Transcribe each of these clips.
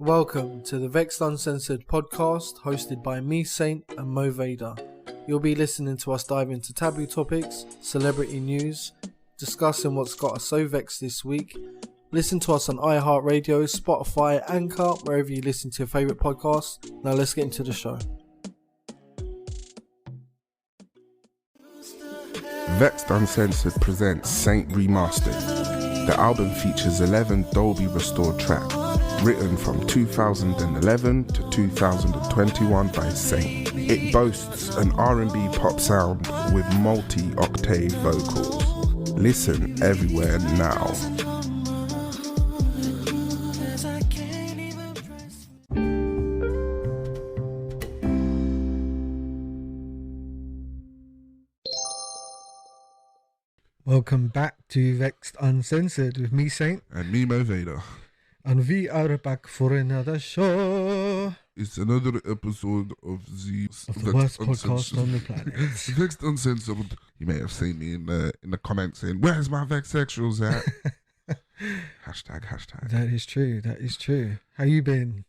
Welcome to the Vexxed Uncensored podcast hosted by me, Saint, and M.i.a. You'll be listening to us dive into taboo topics, celebrity news, discussing what's got us so vexed this week. Listen to us on iHeartRadio, Spotify, Anchor, wherever you listen to your favourite podcasts. Now let's get into the show. Vexxed Uncensored presents Saint Remastered. The album features 11 Dolby restored tracks, written from 2011 to 2021 by Saint. It boasts an R&B pop sound with multi-octave vocals. Listen everywhere now. Welcome back to Vexxed Uncensored with me, Saint. And me, M.i.a. And we are back for another show. It's another episode of the worst podcast on the planet. Vexxed Uncensored. You may have seen me in the comments saying, "Where's my Vexxed Sexuals at?" hashtag. That is true. How you been?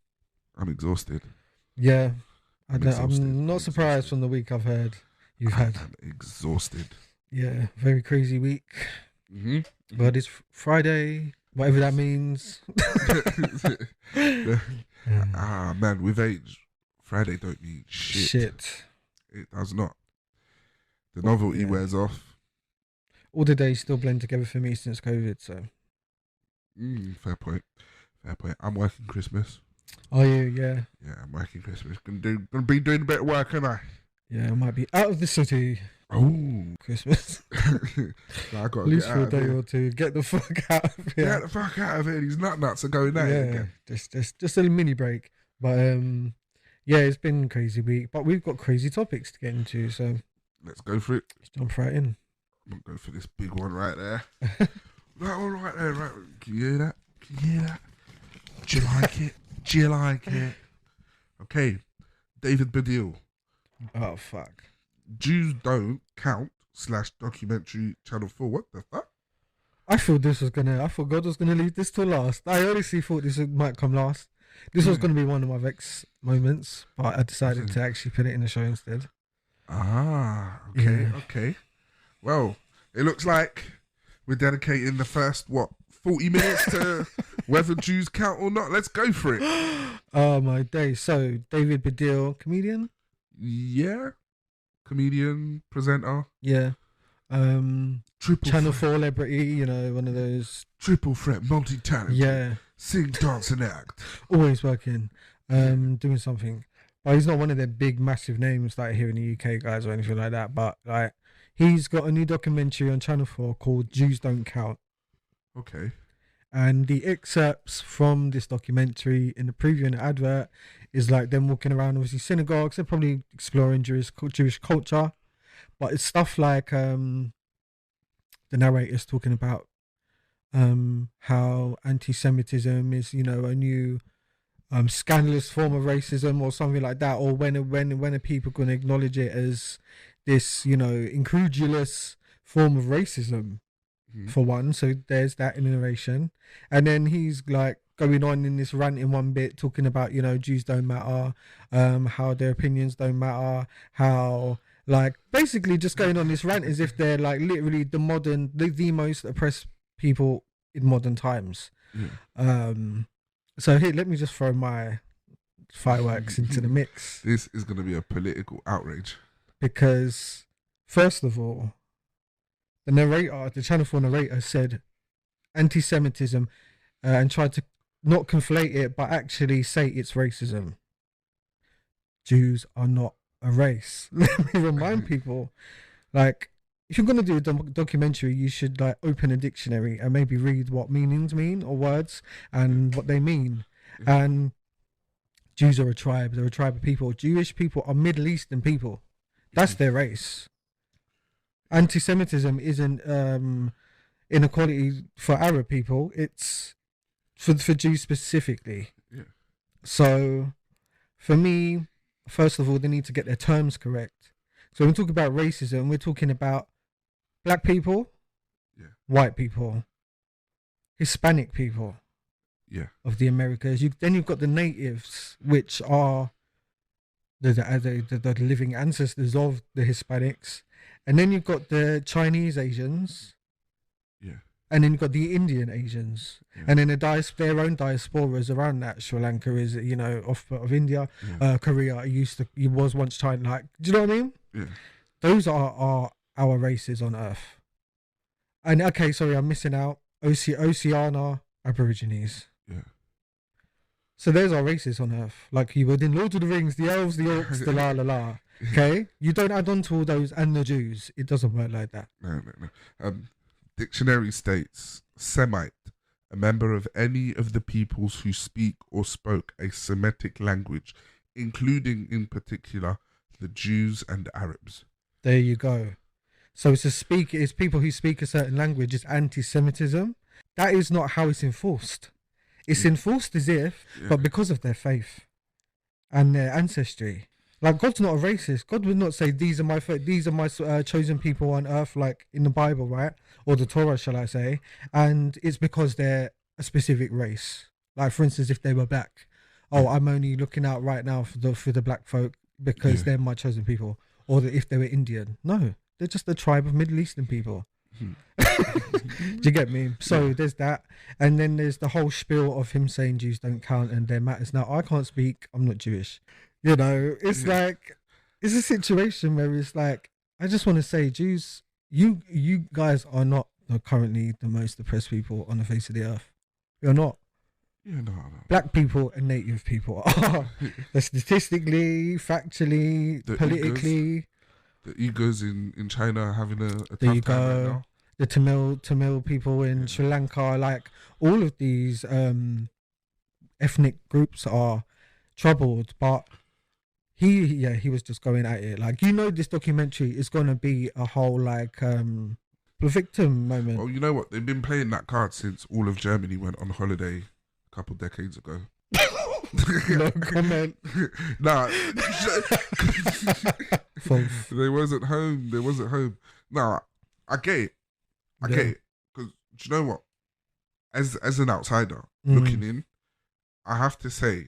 I'm exhausted. Yeah. Exhausted. I'm not surprised from the week I've heard you've had. I'm exhausted. Yeah, very crazy week. Mm-hmm. But it's Friday, whatever that means. Man, with age, Friday don't mean shit. It does not. The novelty wears off. All the days still blend together for me since COVID, so. Fair point. I'm working Christmas. Are you? Yeah. Yeah, I'm working Christmas. Gonna be doing a bit of work, ain't I? Yeah, I might be out of the city. Oh, Christmas. I got at least for a day or two. Get the fuck out of here. Get the fuck out of here. These nuts are going out again. Just a mini break. But yeah, it's been a crazy week. But we've got crazy topics to get into, so let's go for it. Let's jump right in. I'm gonna go for this big one right there. That one right there, right. Can you hear that? Do you like it? Okay, David Baddiel. Oh fuck. Jews Don't Count / documentary Channel 4. What the fuck? I thought God was gonna leave this till last. I honestly thought this might come last. This was gonna be one of my Vex moments, but I decided to actually put it in the show instead. Okay. Well, it looks like we're dedicating the first 40 minutes to whether Jews count or not. Let's go for it. Oh my day. So David Baddiel, comedian? Yeah. Comedian, presenter. Yeah. Triple Channel threat. 4 celebrity, one of those. Triple threat, multi-talent. Yeah. Sing, dance and act. Always working. Doing something. But he's not one of the big, massive names like here in the UK, guys, or anything like that. But like, he's got a new documentary on Channel 4 called Jews Don't Count. Okay. And the excerpts from this documentary in the preview and the advert is like them walking around, obviously synagogues. They're probably exploring Jewish culture, but it's stuff like the narrator's talking about how anti-Semitism is, a new scandalous form of racism or something like that, or when are people going to acknowledge it as this, incredulous form of racism. For one, so there's that in the narration, and then he's like going on in this rant in one bit talking about Jews don't matter, how their opinions don't matter, how like basically just going on this rant as if they're like literally the most oppressed people in modern times. So here, let me just throw my fireworks into the mix. This is going to be a political outrage because first of all, the Channel 4 narrator said anti-Semitism and tried to not conflate it, but actually say it's racism. Jews are not a race. Let me remind people, like, if you're going to do a documentary, you should like open a dictionary and maybe read what meanings mean or words and what they mean. And Jews are a tribe. They're a tribe of people. Jewish people are Middle Eastern people. That's their race. Anti-Semitism isn't inequality for Arab people. It's for Jews specifically. Yeah. So, for me, first of all, they need to get their terms correct. So when we talk about racism, we're talking about black people, white people, Hispanic people. of the Americas. Then you've got the natives, which are the living ancestors of the Hispanics, and then you've got the Chinese Asians, and then you've got the Indian Asians, and then their own diasporas around that. Sri Lanka is, of India, Korea. It was once China. Like, do you know what I mean? Yeah. Those are our races on Earth. And okay, sorry, I'm missing out. Oceania Aborigines. Yeah. So there's our races on Earth. Like you would in Lord of the Rings, the elves, the orcs, the la la la. Okay? You don't add on to all those and the Jews. It doesn't work like that. No. Dictionary states, Semite, a member of any of the peoples who speak or spoke a Semitic language, including in particular the Jews and Arabs. There you go. So it's people who speak a certain language. It's anti-Semitism. That is not how it's enforced. It's enforced as if, but because of their faith and their ancestry. Like, God's not a racist. God would not say these are my chosen people on earth, like in the Bible, right, or the Torah, shall I say? And it's because they're a specific race. Like, for instance, if they were black, I'm only looking out right now for the black folk because they're my chosen people. Or if they were Indian, no, they're just a tribe of Middle Eastern people. Do you get me? So there's that, and then there's the whole spiel of him saying Jews don't count and their matters. Now I can't speak. I'm not Jewish. It's like, it's a situation where it's like, I just want to say, Jews, you guys are not currently the most oppressed people on the face of the earth. You're not. Yeah, no. Black people and native people are. Statistically, factually, politically. The Uyghurs in China are having a tough There you time right go. now. The Tamil people in Sri Lanka, like all of these ethnic groups are troubled, but he was just going at it. Like, this documentary is gonna be a whole like victim moment. Well, you know what? They've been playing that card since all of Germany went on holiday a couple decades ago. No comment. Nah. False. They wasn't home. Nah, I get it. Because, do you know what? As an outsider looking in, I have to say,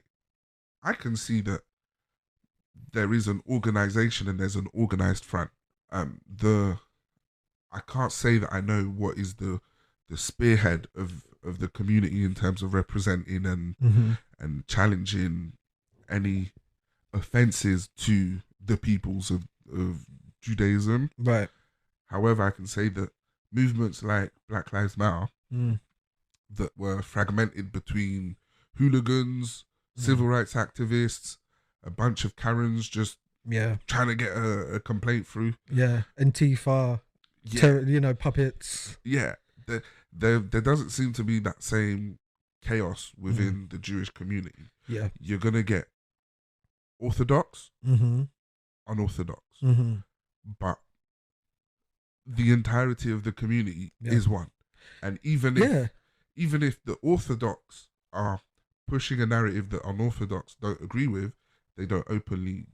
I can see that there is an organization and there's an organized front. I can't say that I know what is the spearhead of the community in terms of representing and challenging any offenses to the peoples of Judaism. Right. However, I can say that movements like Black Lives Matter that were fragmented between hooligans, civil rights activists, a bunch of Karens just trying to get a complaint through. Yeah, Antifa, puppets. Yeah, there doesn't seem to be that same chaos within the Jewish community. Yeah, you're gonna get orthodox, unorthodox, but the entirety of the community is one. And even if the orthodox are pushing a narrative that unorthodox don't agree with, they don't openly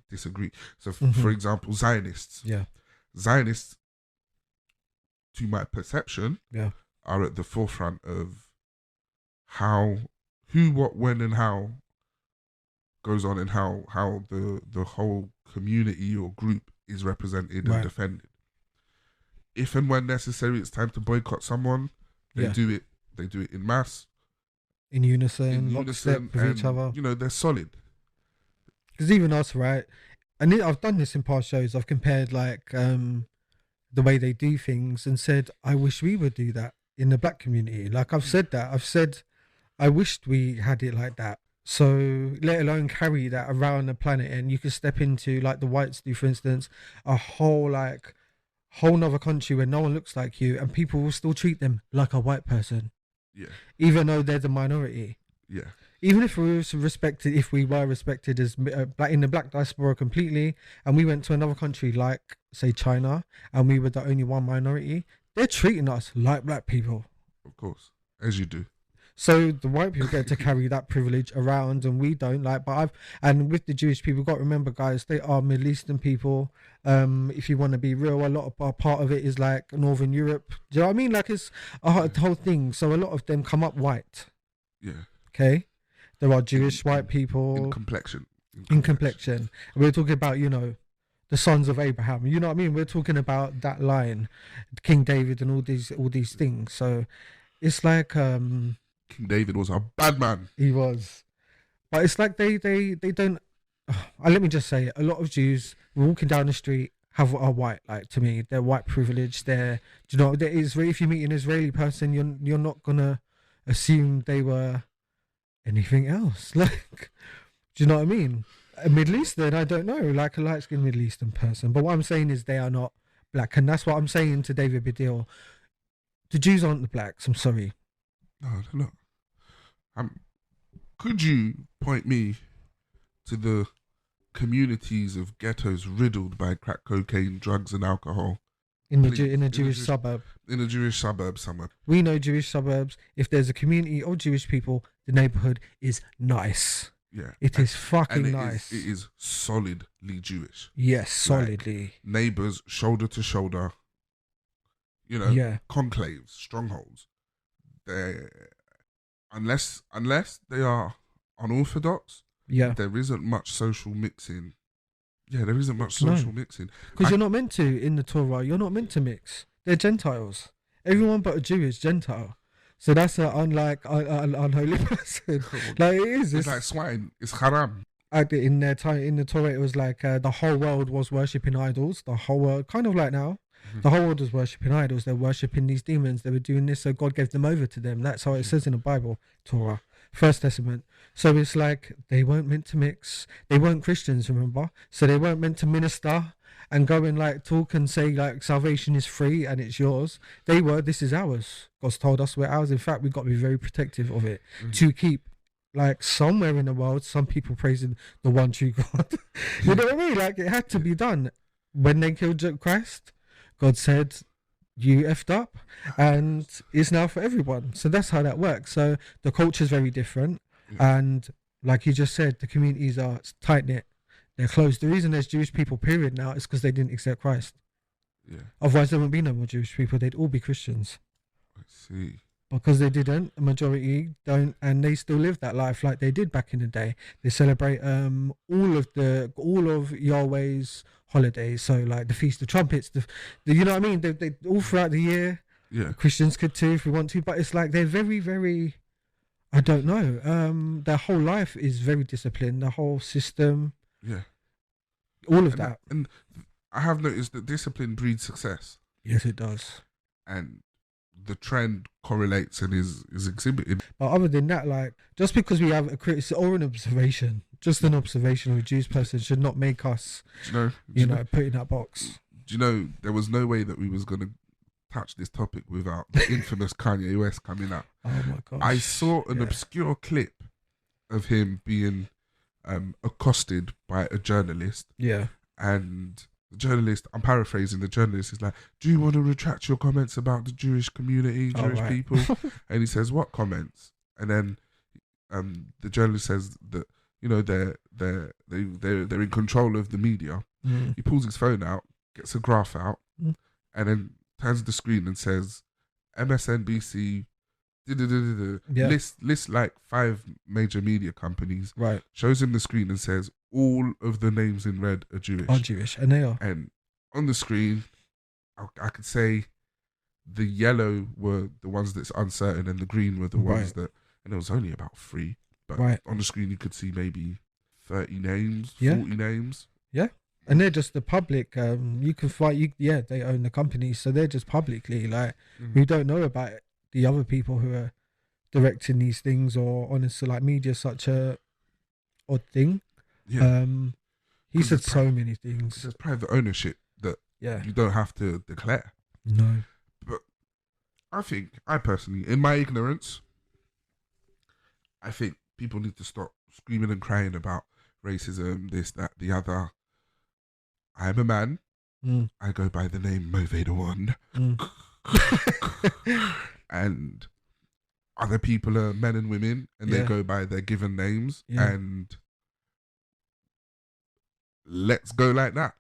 disagree. So for example, Zionists, to my perception, are at the forefront of who, what, when, and how goes on, and how the whole community or group is represented and defended. If and when necessary, it's time to boycott someone. They do it. They do it in mass, in unison, lockstep with each other. They're solid. Because even us, right? And I've done this in past shows. I've compared like the way they do things and said, I wish we would do that in the black community. Like I've said that. I've said, I wished we had it like that. So let alone carry that around the planet, and you can step into, like the whites do, for instance, a whole nother country where no one looks like you, and people will still treat them like a white person. Yeah. Even though they're the minority. Yeah. Even if we were respected as in the black diaspora completely, and we went to another country like, say, China, and we were the only one minority, they're treating us like black people. Of course, as you do. So the white people get to carry that privilege around, and we don't. Like, and with the Jewish people, got to remember, guys, they are Middle Eastern people. If you want to be real, a lot of part of it is like Northern Europe. Do you know what I mean? Like, it's a whole thing. So a lot of them come up white. Yeah. Okay. There are Jewish white people in complexion. In complexion. We're talking about, the sons of Abraham. You know what I mean? We're talking about that line, King David, and all these things. So it's like King David was a bad man. he was, but it's like they don't. Let me just say, a lot of Jews walking down the street are white. Like, to me, they're white privilege. They're, if you meet an Israeli person, you're not gonna assume they were anything else. Like, do you know what I mean? A Middle Eastern, I don't know, like a light-skinned Middle Eastern person. But what I'm saying is they are not black, and that's what I'm saying to David Baddiel. The Jews aren't the blacks. I'm sorry. No, they're not. Could you point me to the communities of ghettos riddled by crack cocaine, drugs, and alcohol? In a Jewish suburb. In a Jewish suburb somewhere. We know Jewish suburbs. If there's a community of Jewish people, the neighborhood is nice. Yeah. It is fucking nice. It is solidly Jewish. Yes, solidly. Like, neighbours, shoulder to shoulder. Conclaves, strongholds. Unless they are unorthodox, there isn't much social mixing. Yeah, there isn't much social mixing. Because you're not meant to, in the Torah, you're not meant to mix. They're Gentiles. Everyone but a Jew is Gentile. So that's an unholy person. Like, it is. It's like swine. It's haram. In their time, in the Torah, it was like the whole world was worshipping idols. The whole world, kind of like now, the whole world was worshipping idols. They're worshipping these demons. They were doing this, so God gave them over to them. That's how it says in the Bible, Torah, First Testament. So it's like they weren't meant to mix. They weren't Christians, remember? So they weren't meant to minister and go and like talk and say like salvation is free and it's yours. They were, this is ours. God's told us we're ours. In fact, we've got to be very protective of it to keep, like, somewhere in the world, some people praising the one true God. You know what I mean? Like, it had to be done. When they killed Christ, God said, you effed up, and it's now for everyone. So that's how that works. So the culture is very different. And like you just said, the communities are tight-knit. They're closed. The reason there's Jewish people, period, now is because they didn't accept Christ. Yeah. Otherwise, there wouldn't be no more Jewish people. They'd all be Christians. I see. Because they didn't, a majority don't, and they still live that life like they did back in the day. They celebrate all of Yahweh's holidays. So like the Feast of Trumpets, the you know what I mean? They all throughout the year. Yeah. Christians could too if we want to, but it's like they're very, very. I don't know. Their whole life is very disciplined. The whole system. Yeah. All of that. And I have noticed that discipline breeds success. Yes, it does. And the trend correlates and is exhibited. But other than that, like, just because we have a criticism or an observation, just an observation of a Jewish person should not make us, put in that box. Do you know, there was no way that we was going to touch this topic without the infamous Kanye West coming out. Oh my gosh. I saw an obscure clip of him being accosted by a journalist. Yeah. And the journalist, I'm paraphrasing, the journalist is like, do you want to retract your comments about the Jewish community, Jewish people? And he says, what comments? And then the journalist says that, they're in control of the media. He pulls his phone out, gets a graph out, and then turns the screen and says, MSNBC, list like 5 major media companies. Right. Shows him the screen and says, all of the names in red are Jewish. Are Jewish, and they are. And on the screen, I could say the yellow were the ones that's uncertain and the green were the ones that, and it was only about 3. But on the screen you could see maybe 30 names, 40 names. Yeah. And they're just the public. You can fight. They own the company, so they're just publicly like we don't know about the other people who are directing these things or honestly like media such a odd thing. Yeah. He said so many things. There's private ownership that you don't have to declare. No. But I personally, in my ignorance, I think people need to stop screaming and crying about racism, this, that, the other. I am a man. I go by the name Mo Vader One. And other people are men and women, and they Yeah. go by their given names, Yeah. and let's go like that.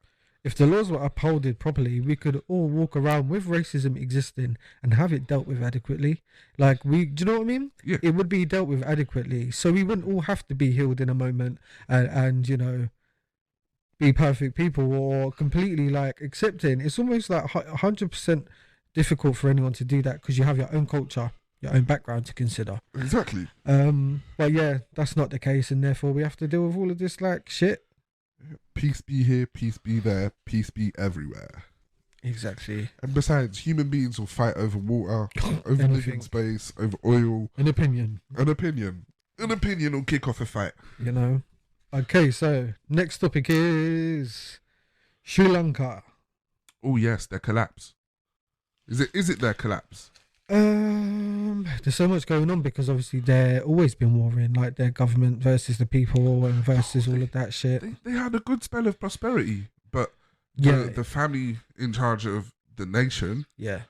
If the laws were upheld properly, we could all walk around with racism existing and have it dealt with adequately. Like do you know what I mean? Yeah. It would be dealt with adequately, so we wouldn't all have to be healed in a moment and you know, be perfect people or completely like accepting. It's almost like 100% difficult for anyone to do that because you have your own culture, your own background to consider. Exactly. But yeah, that's not the case, and therefore we have to deal with all of this like shit. Peace be here, peace be there, peace be everywhere. Exactly. And besides, human beings will fight over water, over living Anything. space, over oil. An opinion. An opinion will kick off a fight. You know. Okay, so next topic is Sri Lanka. Oh yes, their collapse. Is it their collapse? There's so much going on because obviously they're always been warring, like their government versus the people and versus all of that shit. They had a good spell of prosperity, but Yeah. the family in charge of the nation Yeah.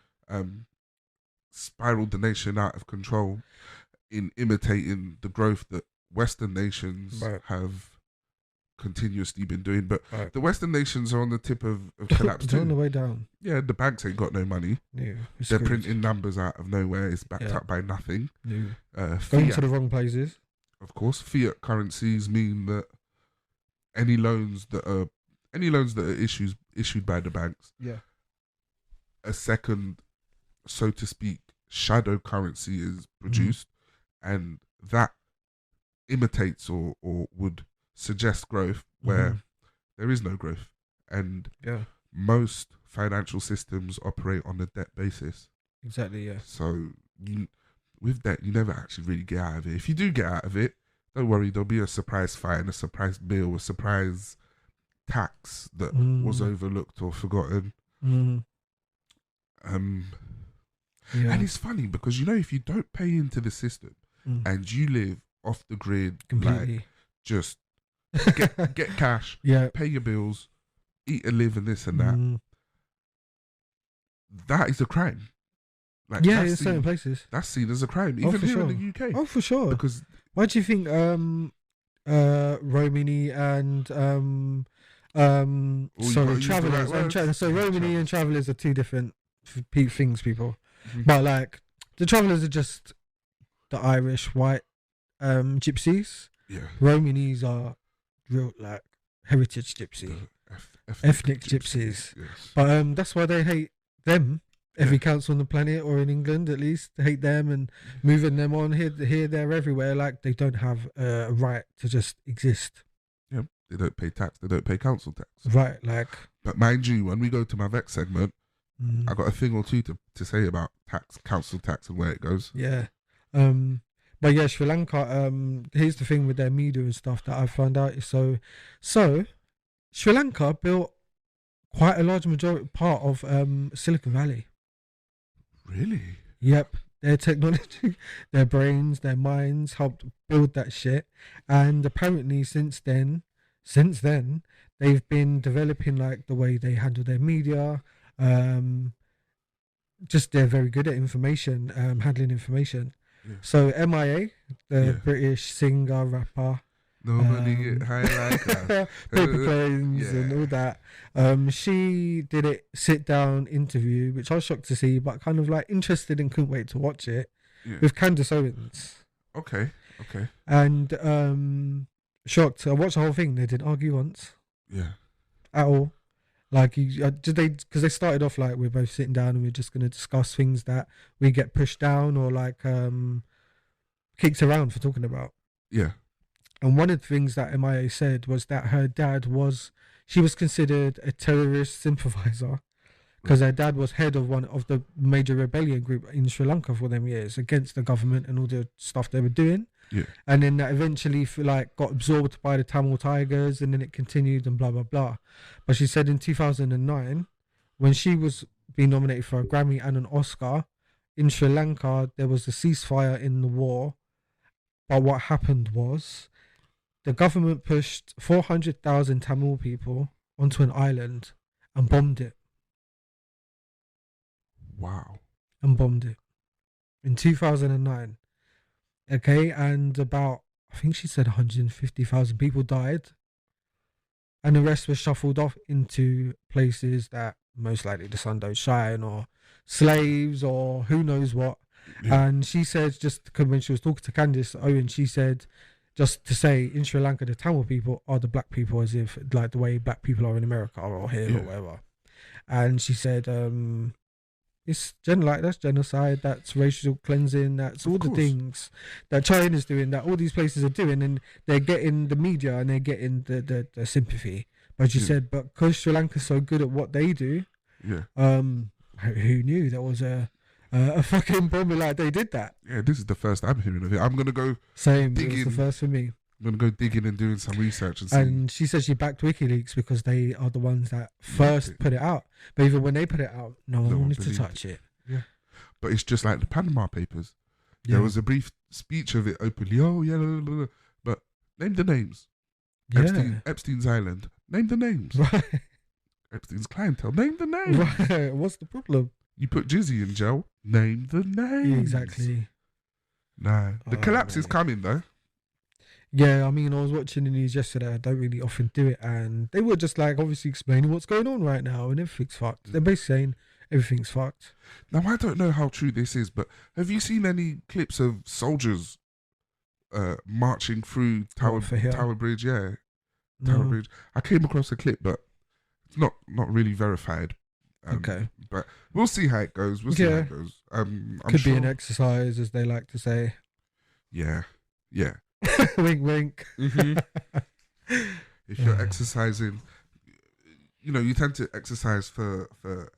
spiraled the nation out of control in imitating the growth that Western nations Right. have continuously been doing. But Right. the Western nations are on the tip of collapse They're on the too. way down. Yeah, the banks ain't got no money. Yeah, it's They're screwed. printing numbers out of nowhere. It's backed Yeah. up by nothing. Yeah. Going Fiat, to the wrong places. of course, fiat currencies mean that any loans that are issued by the banks, Yeah. a second, so to speak, shadow currency is produced, and that imitates or would suggest growth where there is no growth, and Yeah. most financial systems operate on a debt basis. Exactly. Yeah. So with debt, you never actually really get out of it. If you do get out of it, don't worry, there'll be a surprise fine, a surprise bill, a surprise tax that was overlooked or forgotten. Yeah. And it's funny because, you know, if you don't pay into the system and you live off the grid, Completely. like just get cash, Yeah. pay your bills, eat and live and this and that, that is a crime. Like, Yeah, that's in certain places. That's seen as a crime, even for here sure. in the UK. Oh, for sure. Because why do you think Romany and sorry, Travellers so Romany and Travellers are two different things, people. But like the Travellers are just the Irish white gypsies. Yeah. Romanies are real like heritage gypsy, ethnic gypsies. Yes. But that's why they hate them. Every council on the planet, or in England at least, hate them and moving them on here, there, everywhere. Like they don't have a right to just exist. Yeah, they don't pay tax. They don't pay council tax. Right, like. But mind you, when we go to my Vexxed segment, I got a thing or two to say about tax, council tax, and where it goes. Yeah, but yeah, Sri Lanka. Here's the thing with their media and stuff that I found out is so Sri Lanka built quite a large part of Silicon Valley. Really? Yep. Their technology, their brains, their minds helped build that shit. And apparently since then, they've been developing like the way they handle their media. Just they're very good at information, handling information. Yeah. So M.i.a, the British singer, rapper, nobody get high like us. Paper Planes and all that. She did it sit down interview, which I was shocked to see, but kind of like interested and couldn't wait to watch it with Candace Owens. Okay. And shocked. I watched the whole thing. They didn't argue once. Yeah. At all. Like because they started off like we're both sitting down and we're just going to discuss things that we get pushed down or like kicked around for talking about. Yeah. And one of the things that M.i.a said was that her dad she was considered a terrorist sympathizer because her dad was head of one of the major rebellion group in Sri Lanka for them years against the government and all the stuff they were doing. Yeah. And then that eventually like got absorbed by the Tamil Tigers and then it continued and blah, blah, blah. But she said in 2009, when she was being nominated for a Grammy and an Oscar, in Sri Lanka, there was a ceasefire in the war. But what happened was the government pushed 400,000 Tamil people onto an island and bombed it. Wow. And bombed it in 2009. Okay, and about, I think she said 150,000 people died, and the rest were shuffled off into places that most likely the sun don't shine, or slaves, or who knows what. Yeah. And she said, just when she was talking to Candice Owen, she said, just to say, in Sri Lanka, the Tamil people are the black people, as if like the way black people are in America or here or whatever. And she said, it's that's genocide, that's racial cleansing, that's all the things that China's doing, that all these places are doing, and they're getting the media and they're getting the sympathy. But she said, but because Sri Lanka's so good at what they do, who knew there was a fucking problem like they did that? Yeah, this is the first I'm hearing of it. I'm gonna go It was the first for me. I'm gonna go digging and doing some research and see. And she said she backed WikiLeaks because they are the ones that first put it out. But even when they put it out, no one wanted to touch it. Yeah, but it's just like the Panama Papers. Yeah. There was a brief speech of it openly. Oh yeah, blah, blah, blah. But name the names. Yeah. Epstein's Island. Name the names. Right. Epstein's clientele. Name the names. Right. What's the problem? You put Jizzy in jail. Name the names. Exactly. No, the collapse is coming though. Yeah, I mean, I was watching the news yesterday. I don't really often do it, and they were just like obviously explaining what's going on right now, and everything's fucked. They're basically saying everything's fucked. Now, I don't know how true this is, but have you seen any clips of soldiers marching through Tower Bridge? Yeah, Tower Bridge. I came across a clip, but it's not really verified. Okay, but we'll see how it goes. We'll see how it goes. Could be an exercise, as they like to say. Yeah. Wink, wink. Mm-hmm. If you're exercising, you tend to exercise for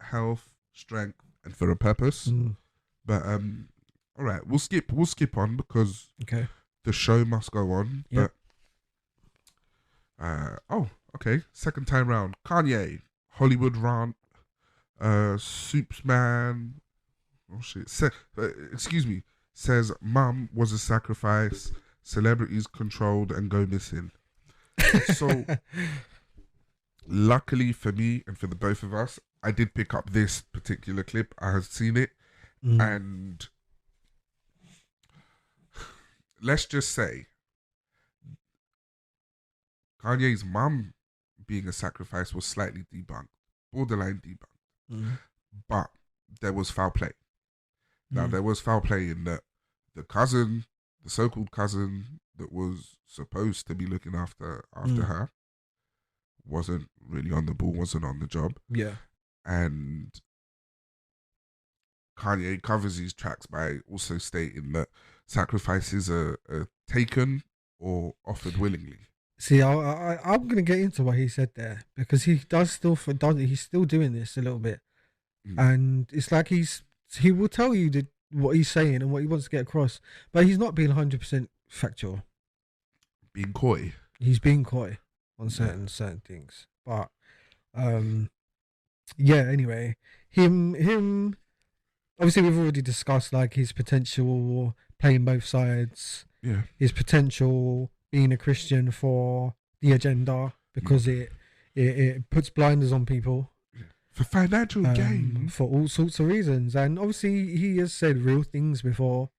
health, strength, and for a purpose. But all right, we'll skip on because the show must go on. Yep. But second time round, Kanye, Hollywood rant, Soups Man. Oh shit! Says mum was a sacrifice. Celebrities controlled and go missing. So, luckily for me and for the both of us, I did pick up this particular clip. I had seen it, and let's just say Kanye's mum being a sacrifice was slightly debunked, borderline debunked, but there was foul play. Now, there was foul play in that the so-called cousin that was supposed to be looking after her wasn't really on the ball, wasn't on the job. Yeah. And Kanye covers these tracks by also stating that sacrifices are taken or offered willingly. See, I'm going to get into what he said there, because he he's still doing this a little bit. And it's like he will tell you what he's saying and what he wants to get across, but he's not being 100% factual. Being coy. He's being coy on certain things. But anyway, him obviously we've already discussed like his potential playing both sides. Yeah. His potential being a Christian for the agenda, because it puts blinders on people. For financial gain. For all sorts of reasons. And obviously he has said real things before.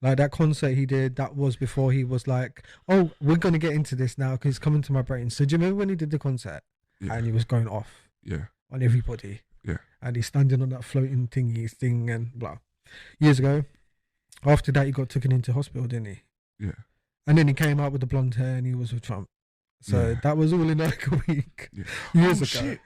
Like that concert he did, that was before he was like, oh, we're going to get into this now because it's coming to my brain. So do you remember when he did the concert? Yeah. And he was going off on everybody? Yeah. And he's standing on that floating thing and blah. Years ago. After that, he got taken into hospital, didn't he? Yeah. And then he came out with the blonde hair and he was with Trump. So that was all in like a week. Yeah. Years ago. Shit.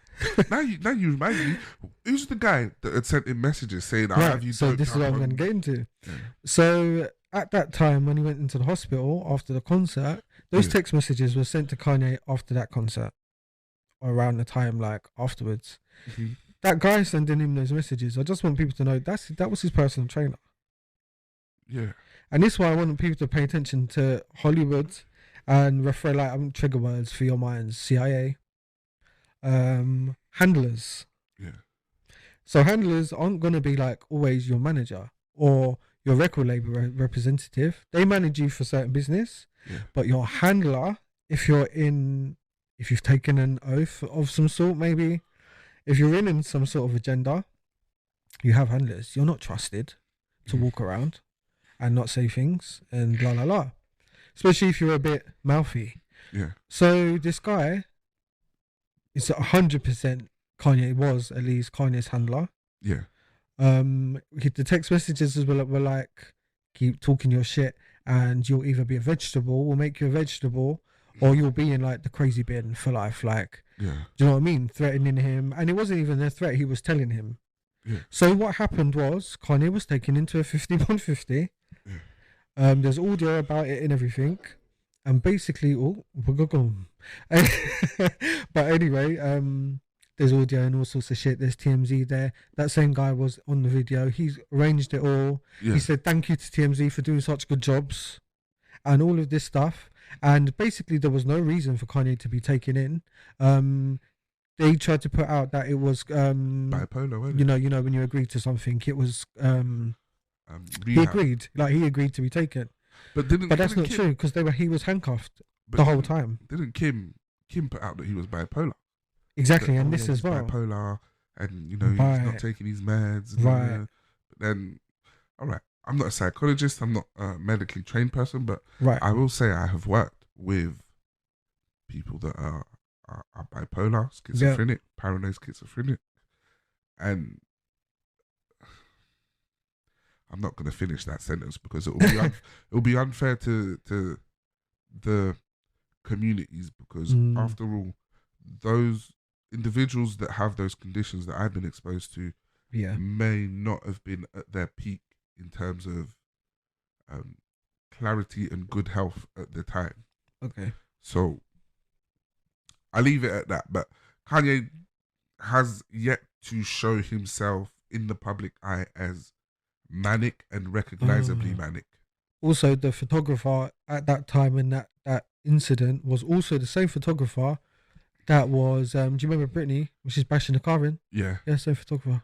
now you remind me, who's the guy that had sent in messages saying, I have you. So this is what I'm going to get into. Yeah. So at that time, when he went into the hospital after the concert, those text messages were sent to Kanye after that concert, or around the time like afterwards. Mm-hmm. That guy sending him those messages, I just want people to know that was his personal trainer. Yeah. And this is why I want people to pay attention to Hollywood and refer trigger words for your minds. CIA. Handlers. Yeah. So handlers aren't going to be like always your manager or your record label representative. They manage you for certain business, but your handler, if you've taken an oath of some sort, maybe if you're in some sort of agenda, you have handlers. You're not trusted to walk around, and not say things and la la la. Especially if you're a bit mouthy. Yeah. So this guy is 100% Kanye was at least Kanye's handler. Yeah. The text messages were like, keep talking your shit and you'll either be a vegetable, we'll make you a vegetable, or you'll be in like the crazy bin for life. Like, Yeah. do you know what I mean? Threatening him. And it wasn't even a threat, he was telling him. Yeah. So what happened was Kanye was taken into a 5150. Yeah. There's audio about it and everything. And basically, but anyway, there's audio and all sorts of shit. There's TMZ there. That same guy was on the video. He's arranged it all. Yeah. He said thank you to TMZ for doing such good jobs and all of this stuff. And basically, there was no reason for Kanye to be taken in. They tried to put out that it was bipolar, wasn't it? You know when you agree to something, it was he rehab. agreed. Like he agreed to be taken. But that's not true because he was handcuffed the whole time. Didn't Kim put out that he was bipolar? Exactly, that, and this as well. Bipolar, and he's not taking his meds. Right. But then, all right, I'm not a psychologist. I'm not a medically trained person, but right. I will say I have worked with people that are bipolar, schizophrenic, paranoid schizophrenic, and I'm not going to finish that sentence because it will be unfair to the communities because after all, those individuals that have those conditions that I've been exposed to may not have been at their peak in terms of clarity and good health at the time. Okay. So I leave it at that. But Kanye has yet to show himself in the public eye as manic and recognizably manic. Also, the photographer at that time in that incident was also the same photographer that was, do you remember Britney, when she's bashing the car in? Yeah. Yeah, same photographer.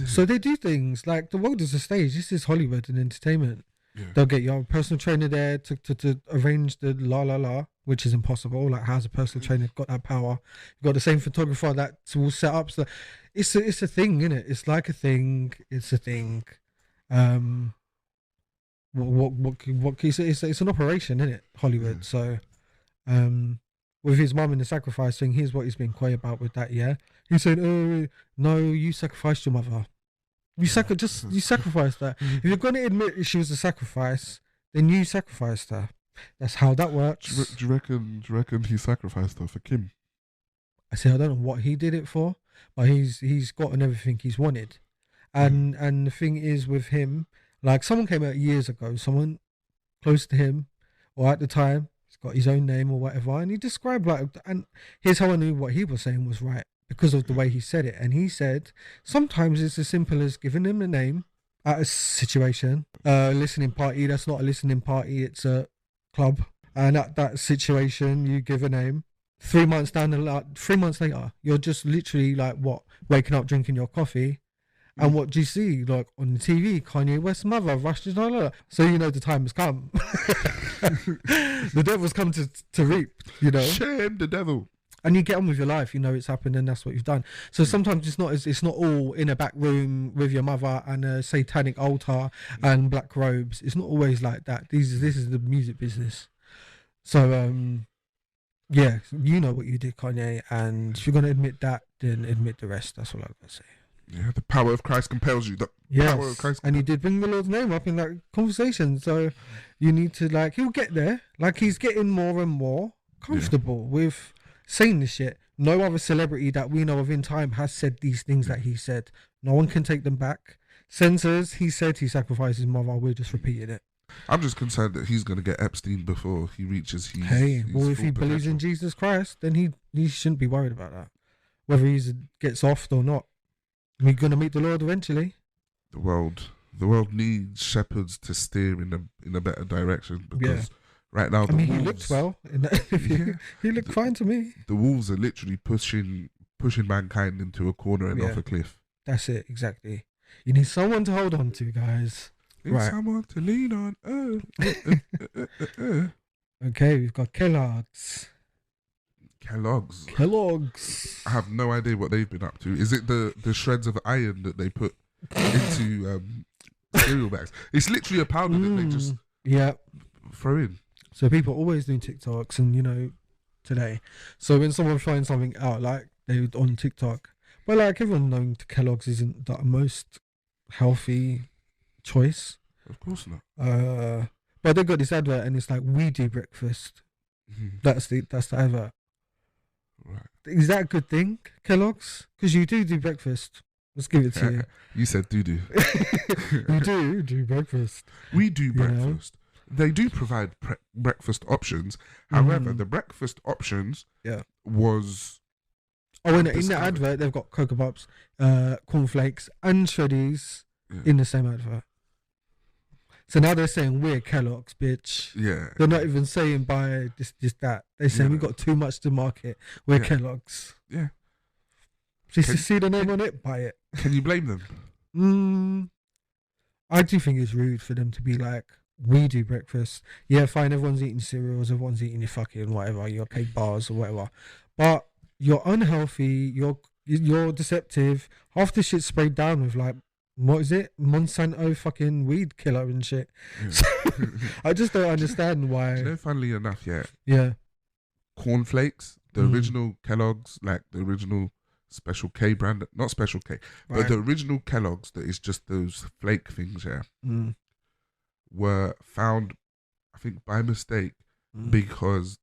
So they do things, like the world is a stage. This is Hollywood and entertainment. Yeah. They'll get your personal trainer there to arrange the la, which is impossible. Like, how's a personal trainer got that power? You've got the same photographer that will set up. So it's a thing, isn't it? It's like a thing. It's a thing. It's an operation, isn't it? Hollywood. So, with his mum in the sacrifice thing, here's what he's been quiet about with that. Yeah, he said, "Oh no, you sacrificed your mother. You sacrificed that. If you're going to admit she was a sacrifice, then you sacrificed her. That's how that works." Do you reckon he sacrificed her for Kim? I said, I don't know what he did it for, but he's gotten everything he's wanted. And the thing is with him, like someone came out years ago, someone close to him, or at the time, he's got his own name or whatever, and he described and here's how I knew what he was saying was right, because of the way he said it. And he said, sometimes it's as simple as giving him a name at a situation, listening party, that's not a listening party, it's a club. And at that situation, you give a name. 3 months later, you're just literally waking up, drinking your coffee. And what do you see? Like on the TV, Kanye West's mother rushes, so you know the time has come. The devil's come to reap, Shame the devil. And you get on with your life, it's happened, and that's what you've done. So sometimes it's not all in a back room with your mother and a satanic altar and black robes. It's not always like that. This is the music business. So yeah, you know what you did, Kanye, and if you're gonna admit that, then admit the rest. That's all I'm gonna say. Yeah, the power of Christ compels you. Power of Christ, and you did bring the Lord's name up in that conversation. So you need to he'll get there. He's getting more and more comfortable with saying this shit. No other celebrity that we know of in time has said these things that he said. No one can take them back. Censors, he said he sacrificed his mother. We're just repeating it. I'm just concerned that he's going to get Epstein before he reaches his if he believes in Jesus Christ, then he shouldn't be worried about that. Whether he gets off or not. We're going to meet the Lord eventually. The world needs shepherds to steer in a better direction, because right now he looked well in that interview. He looked fine to me. The wolves are literally pushing mankind into a corner and off a cliff. That's it, exactly. You need someone to hold on to, guys. Someone to lean on. Okay, we've got Kellogg's. I have no idea what they've been up to. Is it the shreds of iron that they put into cereal bags. It's literally a powder that they just throw in. So people always do TikToks, and today. So when someone finds something out, like they on TikTok, but like everyone knows Kellogg's isn't the most healthy choice. Of course not. But they got this advert, and it's like, we do breakfast. That's the advert. Right. Is that a good thing, Kellogg's? Because you do breakfast. Let's give it to you. You said do. You do breakfast. We do breakfast. They do provide breakfast options. However, the breakfast options was... Oh, in the advert, they've got Cocoa Pops, cornflakes, and shreddies in the same advert. So now they're saying we're Kellogg's, bitch. Yeah. They're not even saying buy this, that. They're saying we've got too much to market. We're Kellogg's. Yeah. Just to see the name on it, buy it. Can you blame them? I do think it's rude for them to be like, we do breakfast. Yeah, fine, everyone's eating cereals, everyone's eating your fucking whatever, your cake bars or whatever. But you're unhealthy, you're deceptive. Half the shit's sprayed down with like, what is it? Monsanto fucking weed killer and shit. Yeah. So, I just don't understand why. Funnily enough, cornflakes, the original Kellogg's, like the original Special K brand, not Special K, but the original Kellogg's that is just those flake things, were found, I think, by mistake because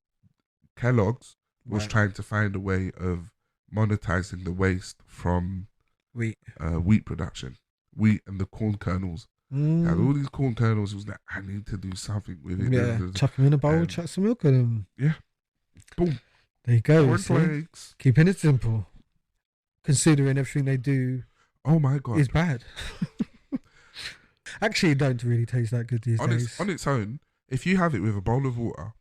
Kellogg's was trying to find a way of monetizing the waste from wheat production. Wheat and the corn kernels. Had all these corn kernels. It was like, I need to do something with it. Yeah, chuck them in a bowl, chuck some milk in them. Yeah. Boom. There you go. Cornflakes. Keeping it simple. Considering everything they do, oh my God, is bad. Actually, it don't really taste that good these days. On its own, if you have it with a bowl of water,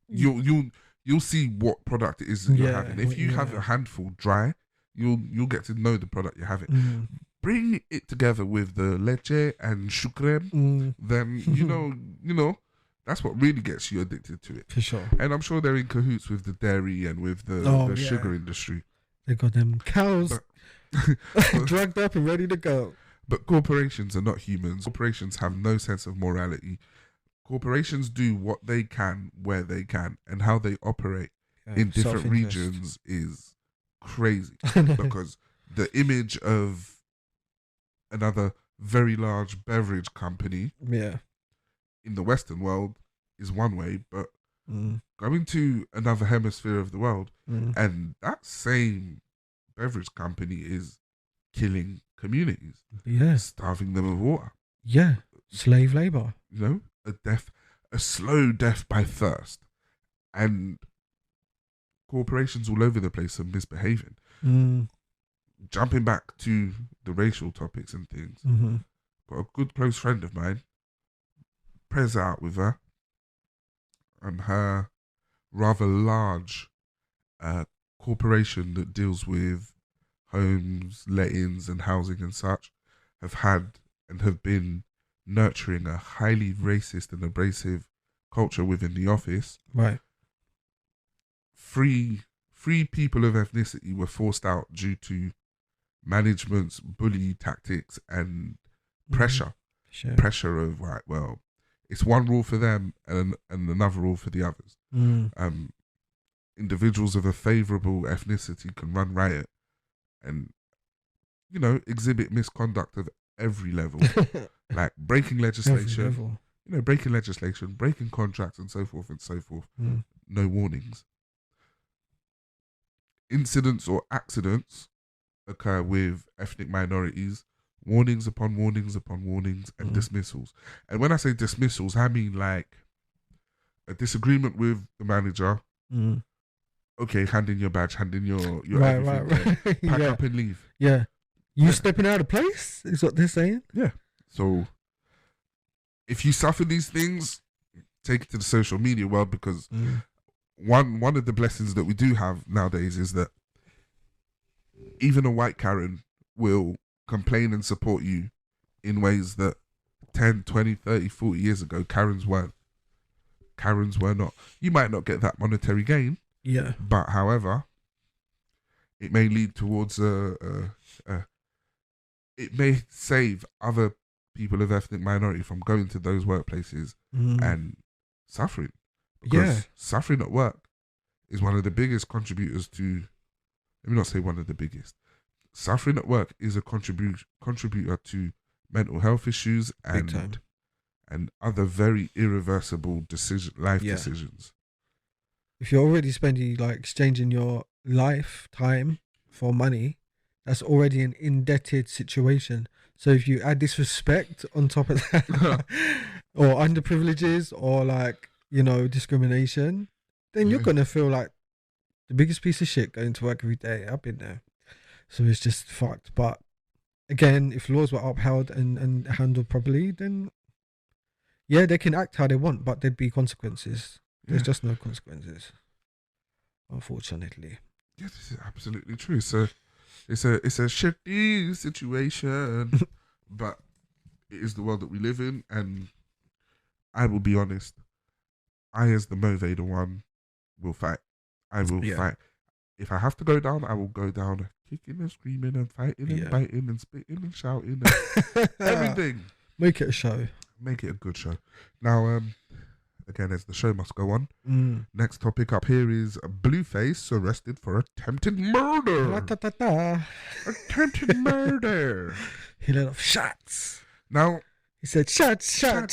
you'll see what product it is that you're having. If you have a handful dry, you'll get to know the product you're having. Bring it together with the leche and sucrem, then you know that's what really gets you addicted to it. For sure. And I'm sure they're in cahoots with the dairy and with the sugar industry. They got them cows drugged up and ready to go. But corporations are not humans. Corporations have no sense of morality. Corporations do what they can, where they can, and how they operate in different regions is crazy. Because the image of another very large beverage company in the Western world is one way, but going to another hemisphere of the world and that same beverage company is killing communities, starving them of water, slave labor, a slow death by thirst, and corporations all over the place are misbehaving. Jumping back to the racial topics and things, got a good close friend of mine, prayers out with her, and her rather large corporation that deals with homes, lettings and housing and such, have had and have been nurturing a highly racist and abrasive culture within the office. Right. Three people of ethnicity were forced out due to management's bully tactics and pressure. Sure. Pressure of, right, well, it's one rule for them and another rule for the others. Individuals of a favourable ethnicity can run riot and, exhibit misconduct of every level, like breaking legislation, breaking contracts and so forth and so forth. No warnings. Incidents or accidents occur with ethnic minorities, warnings upon warnings upon warnings, and dismissals. And when I say dismissals, I mean like a disagreement with the manager. Okay, hand in your badge, hand in your everything, right. pack up and leave. Yeah. You stepping out of place is what they're saying. Yeah. So if you suffer these things, take it to the social media world, because one of the blessings that we do have nowadays is that even a white Karen will complain and support you in ways that 10, 20, 30, 40 years ago, Karens weren't. Karens were not. You might not get that monetary gain. Yeah. But however, it may lead towards it may save other people of ethnic minority from going to those workplaces and suffering. Because suffering at work is one of the biggest contributors to, let me not say one of the biggest, suffering at work is a contributor to mental health issues and other very irreversible life decisions. If you're already spending, like, exchanging your lifetime for money, that's already an indebted situation. So if you add disrespect on top of that, or underprivileges, or, like, you know, discrimination, then you're gonna feel like the biggest piece of shit going to work every day. I've been there. So it's just fucked. But again, if laws were upheld and handled properly, then yeah, they can act how they want, but there'd be consequences. There's just no consequences, unfortunately. Yes, this is absolutely true. So it's a shitty situation, but it is the world that we live in. And I will be honest, I, as the motivator one, will fight. I will fight. If I have to go down, I will go down, kicking and screaming and fighting and biting and spitting and shouting and everything. Make it a show. Make it a good show. Now, again, as the show must go on, next topic up here is Blueface arrested for attempted murder. Attempted murder. He let off shots. Now, he said, shots. Now,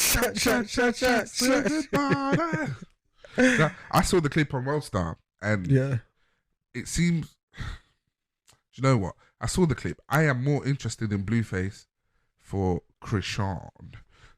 I saw the clip on Worldstar, and it seems, do you know what? I saw the clip. I am more interested in Blueface for Krishan.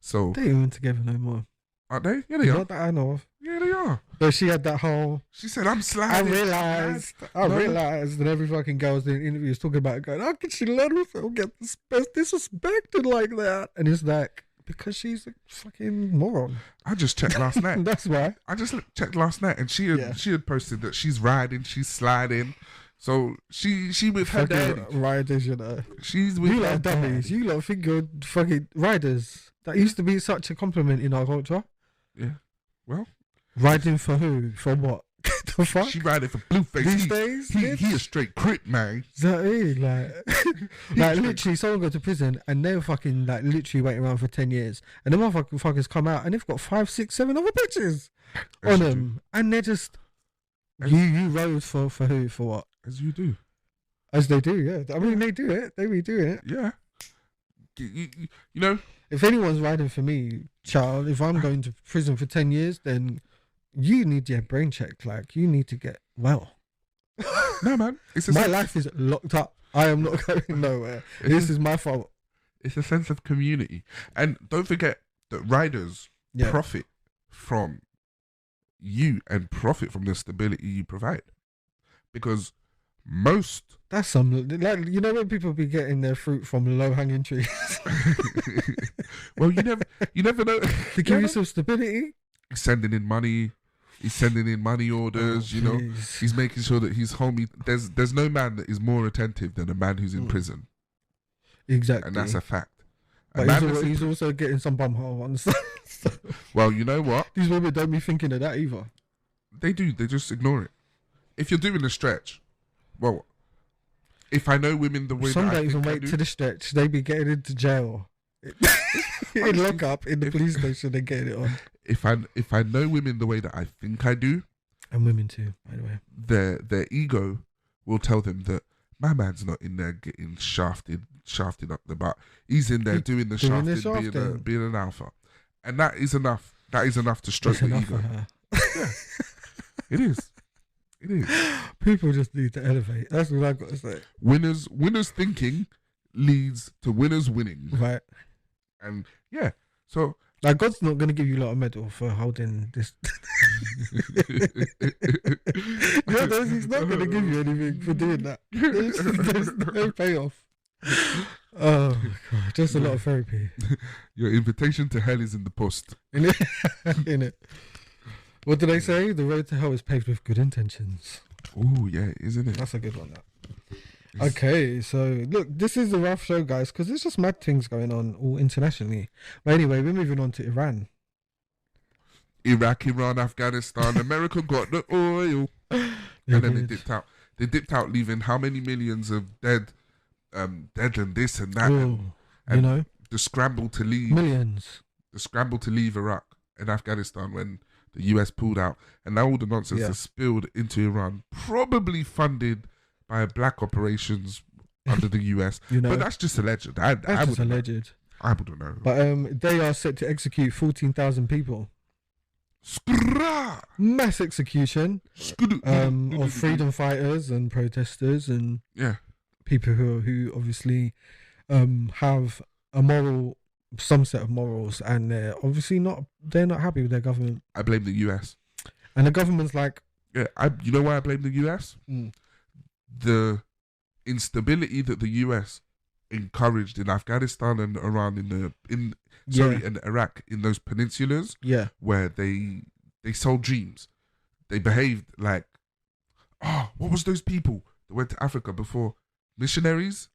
So they ain't even together no more. Are they? Yeah, they are. Not that I know of. Yeah, they are. But she had that whole. She said, "I'm sliding." I realized that every fucking girl's doing interviews talking about it, going, "How can she let herself get disrespected like that?" And it's like, because she's a fucking moron. I just checked last night. That's why. I just checked last night, and she had posted that she's riding, she's sliding. So she with her daddy. Riders, you know. She's with you her like dummies. You lot think you're fucking riders. That used to be such a compliment in our culture. Yeah. Well. Riding for who? For what? The fuck? She riding for Blueface. These days? He a straight crip, man. Is that it? Like literally, someone go to prison and they were fucking, like, literally waiting around for 10 years. And the motherfuckers come out and they've got 5, 6, 7 other bitches on them. And they're just, you rode for who? For what? As you do. As they do, yeah. I mean, they do it. They be doing it. Yeah. You know? If anyone's riding for me, child, if I'm going to prison for 10 years, then you need your brain checked. Like, you need to get well. No, man. My life is locked up. I am not going nowhere. This is my fault. It's a sense of community. And don't forget that riders profit from you and profit from the stability you provide. Because most... That's some... Like, you know when people be getting their fruit from low-hanging trees? Well, you never know. To give you some stability? He's sending in money. He's sending in money orders, you know. He's making sure that he's homey. There's no man that is more attentive than a man who's in prison. Exactly. And that's a fact. But he's also getting some bumhole on the side. Well, you know what? These women don't be thinking of that either. They do. They just ignore it. If you're doing a stretch, well, if I know women the way some that I don't think even wait to the stretch. They be getting into jail. In lock up in the police station and getting it on. If I know women the way that I think I do, and women too, by the way, their ego will tell them that my man's not in there getting shafted up the butt. He's in there doing the shafting, being an alpha, and that is enough. That is enough to stroke the ego. Yeah, it is. It is. People just need to elevate. That's what I've got to say. Winners thinking leads to winners winning. Right. And yeah, so like, God's not going to give you a lot of medal for holding this. He's not going to give you anything for doing that. There's no payoff. Oh God, just a lot of therapy. Your invitation to hell is in the post. In it. What do they say? The road to hell is paved with good intentions. Oh yeah, isn't it? That's a good one. That. Okay, so look, this is a rough show, guys, because there's just mad things going on all internationally. But anyway, we're moving on to Iran. Iraq, Iran, Afghanistan. America got the oil, and then they dipped out. They dipped out, leaving how many millions of dead dead and this and that. Ooh, and you know, the scramble to leave. millions. The scramble to leave Iraq and Afghanistan when the US pulled out. And now all the nonsense has spilled into Iran, probably funded by black operations under the US. You know, but that's just alleged. That's just alleged. I wouldn't know. But they are set to execute 14,000 people. Mass execution of freedom fighters and protesters and people who obviously have some set of morals, and they're obviously they're not happy with their government. I blame the US. And the government's like, you know why I blame the US? The instability that the US encouraged in Afghanistan and Iran in Iraq, in those peninsulas, where they sold dreams. They behaved like, what was those people that went to Africa before? Missionaries,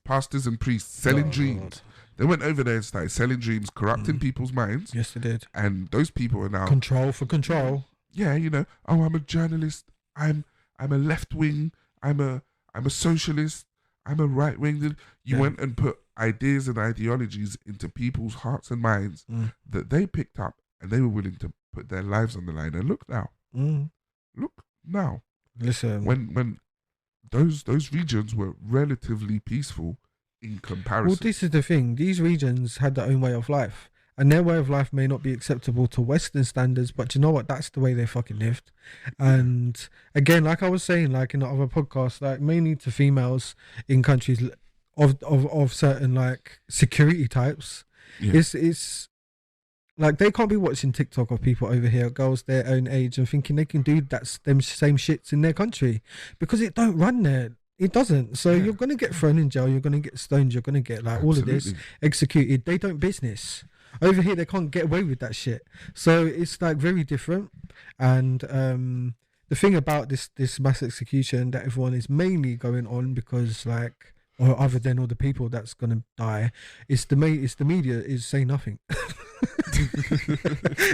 pastors and priests selling dreams. God. They went over there and started selling dreams, corrupting people's minds. Yes, they did. And those people are now control for control. Yeah, you know. Oh, I'm a journalist. I'm a left wing. I'm a socialist. I'm a right wing. You went and put ideas and ideologies into people's hearts and minds that they picked up, and they were willing to put their lives on the line. And look now. Look now. Listen. When those regions were relatively peaceful in comparison. Well, this is the thing. These regions had their own way of life, and their way of life may not be acceptable to Western standards, but you know what? That's the way they fucking lived. And again, like I was saying, like in the other podcast, like mainly to females in countries of certain like security types, it's like they can't be watching TikTok of people over here, girls their own age, and thinking they can do them same shits in their country, because it don't run there. It doesn't. So you're going to get thrown in jail. You're going to get stoned. You're going to get like all of this executed. They don't business. Over here, they can't get away with that shit. So it's like very different. And the thing about this mass execution that everyone is mainly going on because like, or other than all the people that's going to die, it's the media is saying nothing.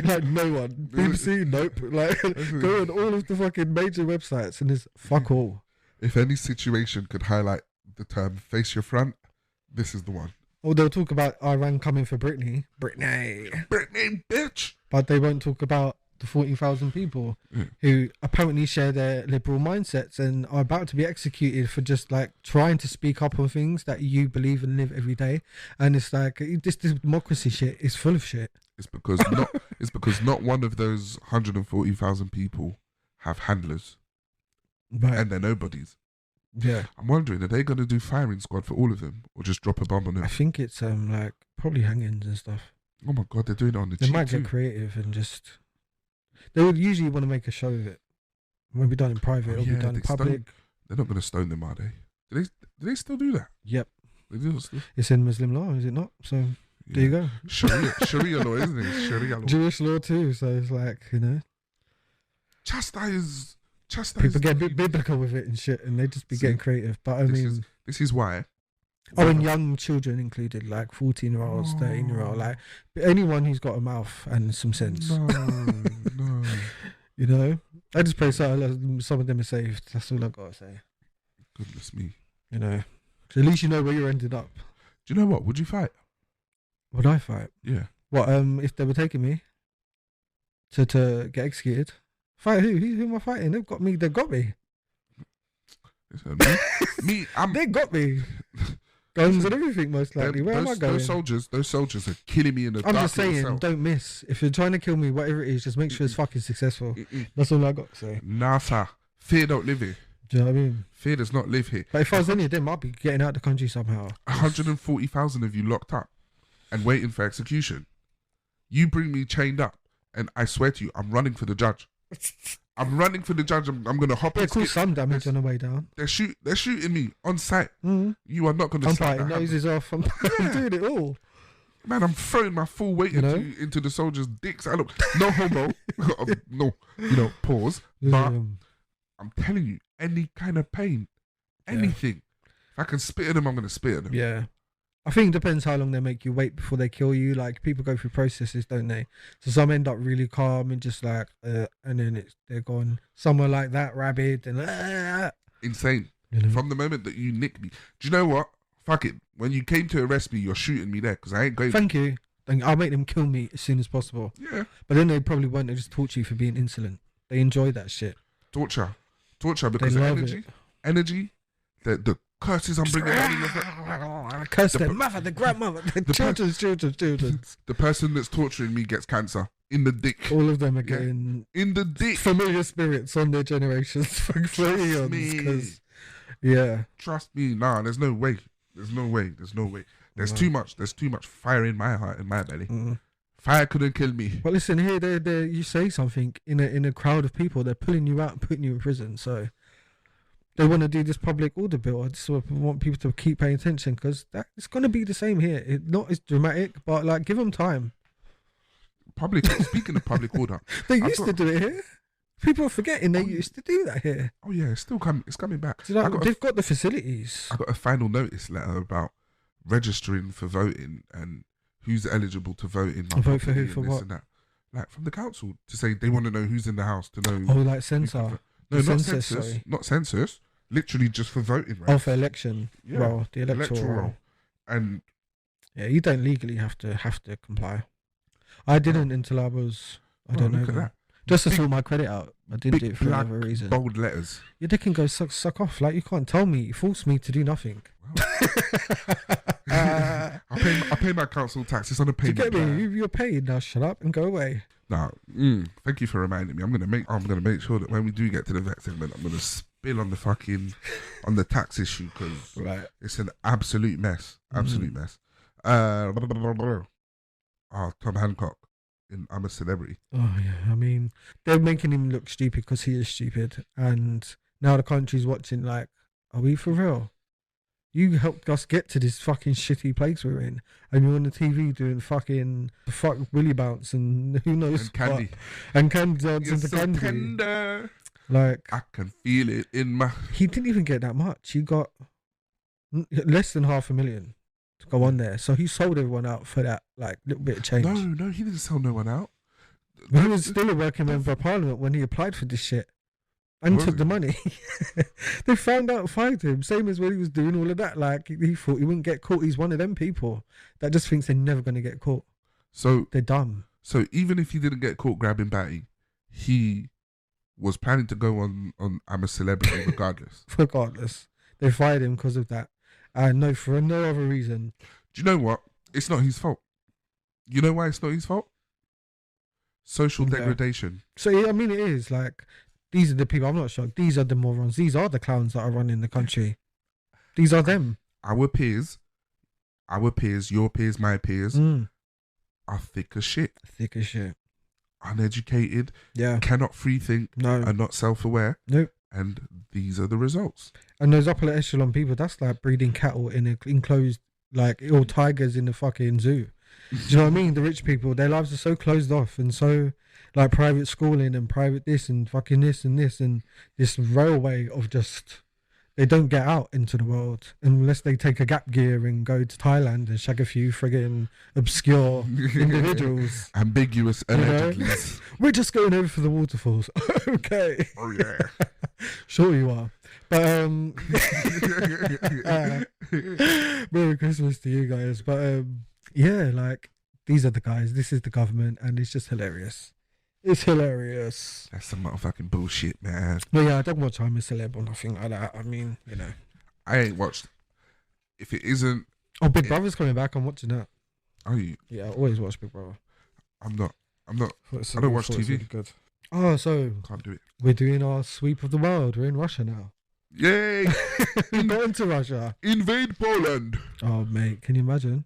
Like no one. BBC, nope. Like go on all of the fucking major websites and it's fuck all. If any situation could highlight the term face your front, this is the one. Or they'll talk about Iran coming for Britney, bitch. But they won't talk about the 40,000 people who apparently share their liberal mindsets and are about to be executed for just like trying to speak up on things that you believe and live every day. And it's like this democracy shit is full of shit. It's because not one of those 140,000 people have handlers. Right. And they're nobodies. Yeah. I'm wondering, are they going to do firing squad for all of them or just drop a bomb on them? I think it's like probably hangings and stuff. Oh my God, they're doing it on the cheap. They might get creative and just... They would usually want to make a show of it. It won't be done in private, it'll be done in public. They're not going to stone them, are they? Do they still do that? Yep. They do still? It's in Muslim law, is it not? So there you go. Sharia law, isn't it? Sharia law. Jewish law too, so it's like, you know. Chastise. People get a bit biblical with it and shit, and they just be getting creative. But I mean, this is why. Oh, and young children included, like 14-year-olds, 13-year-old, like anyone who's got a mouth and some sense. No. You know, I just pray some of them are saved. That's all I gotta say. Goodness me. You know, so at least you know where you're ending up. Do you know what? Would you fight? Would I fight? Yeah. What? If they were taking me to get executed. Fight who? Who am I fighting? They've got me. They got me. Listen, they got me. Guns and everything, most likely. Where am I going? Those soldiers are killing me in the dark. I'm just saying, don't miss. If you're trying to kill me, whatever it is, just make sure it's fucking successful. That's all I got to say. Nah, sir. Fear don't live here. Do you know what I mean? Fear does not live here. But if I was any of them, I'd be getting out of the country somehow. 140,000 of you locked up and waiting for execution. You bring me chained up, and I swear to you, I'm running for the judge. I'm running for the judge. I'm going to hop. They cause some damage on the way down. They're shooting me on sight. You are not going to. I'm biting noses off. I'm doing it all. Man, I'm throwing my full weight into the soldiers' dicks. I look no homo. No, pause. But I'm telling you, any kind of pain, anything. If I can spit at them, I'm going to spit at them. Yeah. I think it depends how long they make you wait before they kill you. Like, people go through processes, don't they? So some end up really calm and just like, and then they're gone. Some are like that, rabid and insane. You know? From the moment that you nicked me. Do you know what? Fuck it. When you came to arrest me, you're shooting me there because I ain't going. Thank you. I'll make them kill me as soon as possible. Yeah. But then they probably won't. They just torture you for being insolent. They enjoy that shit. Torture because the energy, the curses I'm bringing out in your I curse their mother, the grandmother, the children's. The person that's torturing me gets cancer in the dick. All of them are getting in the dick. Familiar spirits on their generations for eons. Yeah. Trust me. Nah, there's no way. There's too much fire in my heart, in my belly. Fire couldn't kill me. But listen, here, you say something in a crowd of people, they're pulling you out and putting you in prison. So they want to do this public order bill. I just want people to keep paying attention because it's going to be the same here. It's not as dramatic, but like, give them time. Speaking of public order, they used to do it here. People are forgetting they used to do that here. Oh yeah, it's still coming. It's coming back. They've got the facilities. I got a final notice letter about registering for voting and who's eligible to vote in. Vote for who, for what? And that. Like from the council to say they want to know who's in the house to know. Oh, like censor. No, not census. Not census. Literally just for voting. Right? Oh, for election. Yeah. Well, the electoral roll. And yeah, you don't legally have to comply. I didn't until I was. I don't know. Look at that. Just to sort my credit out. I didn't do it for whatever reason. Bold letters. Yeah, they can go suck off. Like, you can't tell me, force me to do nothing. Wow. I pay my council tax. It's on a payment. You get me? You're paid now. Shut up and go away. Nah, thank you for reminding me. I'm gonna make sure that when we do get to the Vex segment, I'm gonna spill on the tax issue because it's an absolute mess. Mess. Tom Hancock in I'm a Celebrity. Oh yeah, I mean they're making him look stupid because he is stupid, and now the country's watching. Like, are we for real? You helped us get to this fucking shitty place we're in, and you're on the TV doing fucking Willy Bounce and who knows and Candy what. And Candy dancing to Candy. Tender. Like, I can feel it in my. He didn't even get that much. He got less than $500,000 to go on there, so he sold everyone out for that like little bit of change. No, he didn't sell no one out. But he was still a working member of Parliament when he applied for this shit. And took the money. They found out, fined him. Same as when he was doing all of that. Like, he thought he wouldn't get caught. He's one of them people that just thinks they're never going to get caught. So they're dumb. So even if he didn't get caught grabbing Batty, he was planning to go on I'm a Celebrity regardless. Regardless. They fired him because of that. No, for no other reason. Do you know what? It's not his fault. You know why it's not his fault? Social degradation. So, yeah, I mean, it is. Like, these are the people, I'm not shocked. These are the morons. These are the clowns that are running the country. These are them. Our peers, your peers, my peers, are thick as shit. Thick as shit. Uneducated. Yeah. Cannot free think. No. Are not self-aware. Nope. And these are the results. And those upper echelon people, that's like breeding cattle in an enclosed, like, or tigers in the fucking zoo. Do you know what I mean? The rich people, their lives are so closed off and so, like, private schooling and private this and fucking this and this railway of just, they don't get out into the world unless they take a gap year and go to Thailand and shag a few friggin' obscure individuals. Ambiguous allegedly. We're just going over for the waterfalls. Okay. Oh yeah. Sure you are. But Merry Christmas to you guys. But yeah, like, these are the guys, this is the government, and it's just hilarious. It's hilarious. That's some motherfucking bullshit, man. But yeah, I don't watch I'm a Celeb or nothing like that. I mean, you know. I ain't watched. If it isn't. Oh, Big Brother's coming back. I'm watching that. Are you? Yeah, I always watch Big Brother. I'm not. I don't watch TV. Really good. Oh, so. Can't do it. We're doing our sweep of the world. We're in Russia now. Yay! We're going to Russia. Invade Poland. Oh, mate. Can you imagine?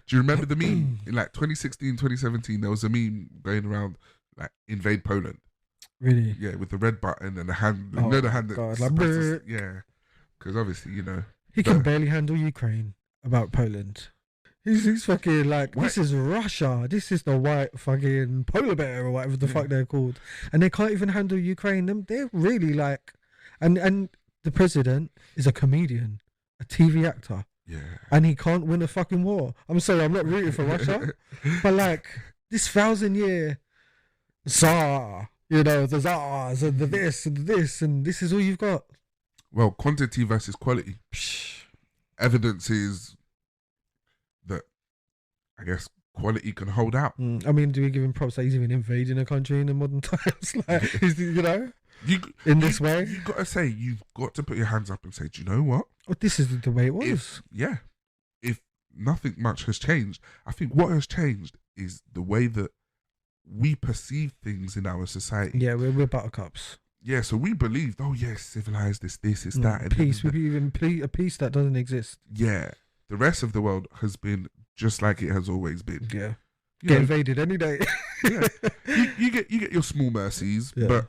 Do you remember the meme? In like 2016, 2017, there was a meme going around like invade Poland. Really? Yeah, with the red button and the hand. Oh, you know the hand God, that's like, yeah. Because obviously, you know. He can barely handle Ukraine about Poland. He's fucking like, what? This is Russia. This is the white fucking polar bear or whatever the fuck they're called. And they can't even handle Ukraine. They're really like, and the president is a comedian, a TV actor. Yeah. And he can't win a fucking war. I'm sorry, I'm not rooting for Russia. But like, this 1,000-year Tsar, you know, the Tsars and the this and the this, and this is all you've got. Well, quantity versus quality. Evidence is that, I guess, quality can hold out. I mean, do we give him props that he's even invading a country in the modern times? Like, you know, this way? You've got to say, you've got to put your hands up and say, do you know what? Oh, this is the way it was. If nothing much has changed, I think what has changed is the way that we perceive things in our society. Yeah, we're buttercups. Yeah, so we believed, oh yes, civilized, this, it's that. And peace. We even a peace that doesn't exist. Yeah. The rest of the world has been just like it has always been. Yeah. Get invaded any day. Yeah. You get your small mercies, but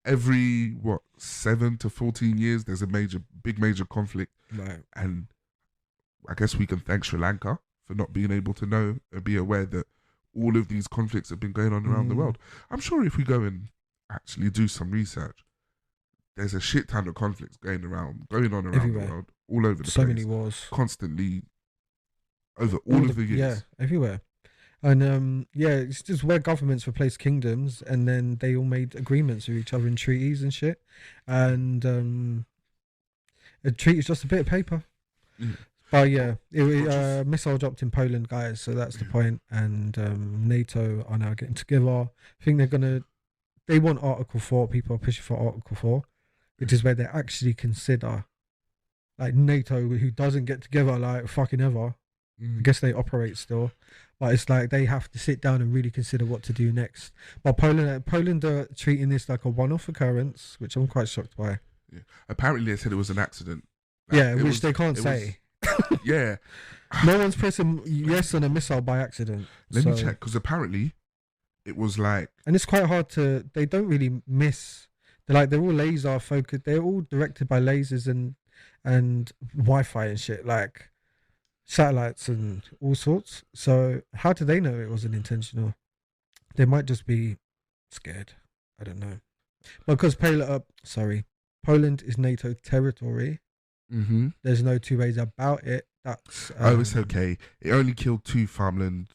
every 7 to 14 years there's a big major conflict. Right. And I guess we can thank Sri Lanka for not being able to know or be aware that all of these conflicts have been going on around the world. I'm sure if we go and actually do some research, there's a shit ton of conflicts going on around everywhere. the world, all over the place. So many wars. Constantly over all of the years. Yeah, everywhere. And it's just where governments replaced kingdoms and then they all made agreements with each other in treaties and shit. And a treaty is just a bit of paper. Yeah. But missile dropped in Poland, guys, so that's the point. And NATO are now getting together. I think they want Article 4. People are pushing for Article 4, which is where they actually consider, like, NATO, who doesn't get together like fucking ever. I guess they operate still, but it's like they have to sit down and really consider what to do next. But Poland are treating this like a one-off occurrence, which I'm quite shocked by. Yeah. Apparently they said it was an accident. Like, which they can't say. Yeah. No one's pressing yes on a missile by accident. Let me check, because apparently it was like... And it's quite hard to... They don't really miss... They're all laser focused. They're all directed by lasers and Wi-Fi and shit, like satellites and all sorts. So how do they know it wasn't intentional? They might just be scared. I don't know. Because Poland is NATO territory. There's no two ways about it. That's it's okay. It only killed 2 farmers.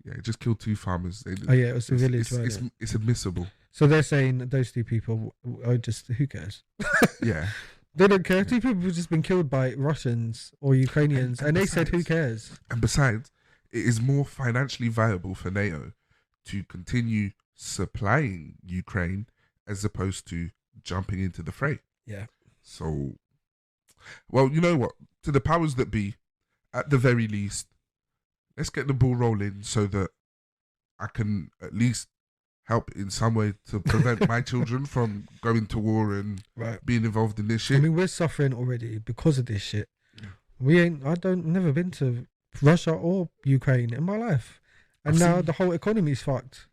Yeah, it just killed 2 farmers. It was a village. It's admissible. So they're saying those 2 people are just, who cares? Yeah. They don't care. 2 people have just been killed by Russians or Ukrainians, and they said, who cares? And besides, it is more financially viable for NATO to continue supplying Ukraine as opposed to jumping into the fray. Yeah. So, well, you know what? To the powers that be, at the very least, let's get the ball rolling so that I can at least help in some way to prevent my children from going to war and being involved in this shit. I mean, we're suffering already because of this shit. Yeah. Never been to Russia or Ukraine in my life. And now the whole economy's fucked.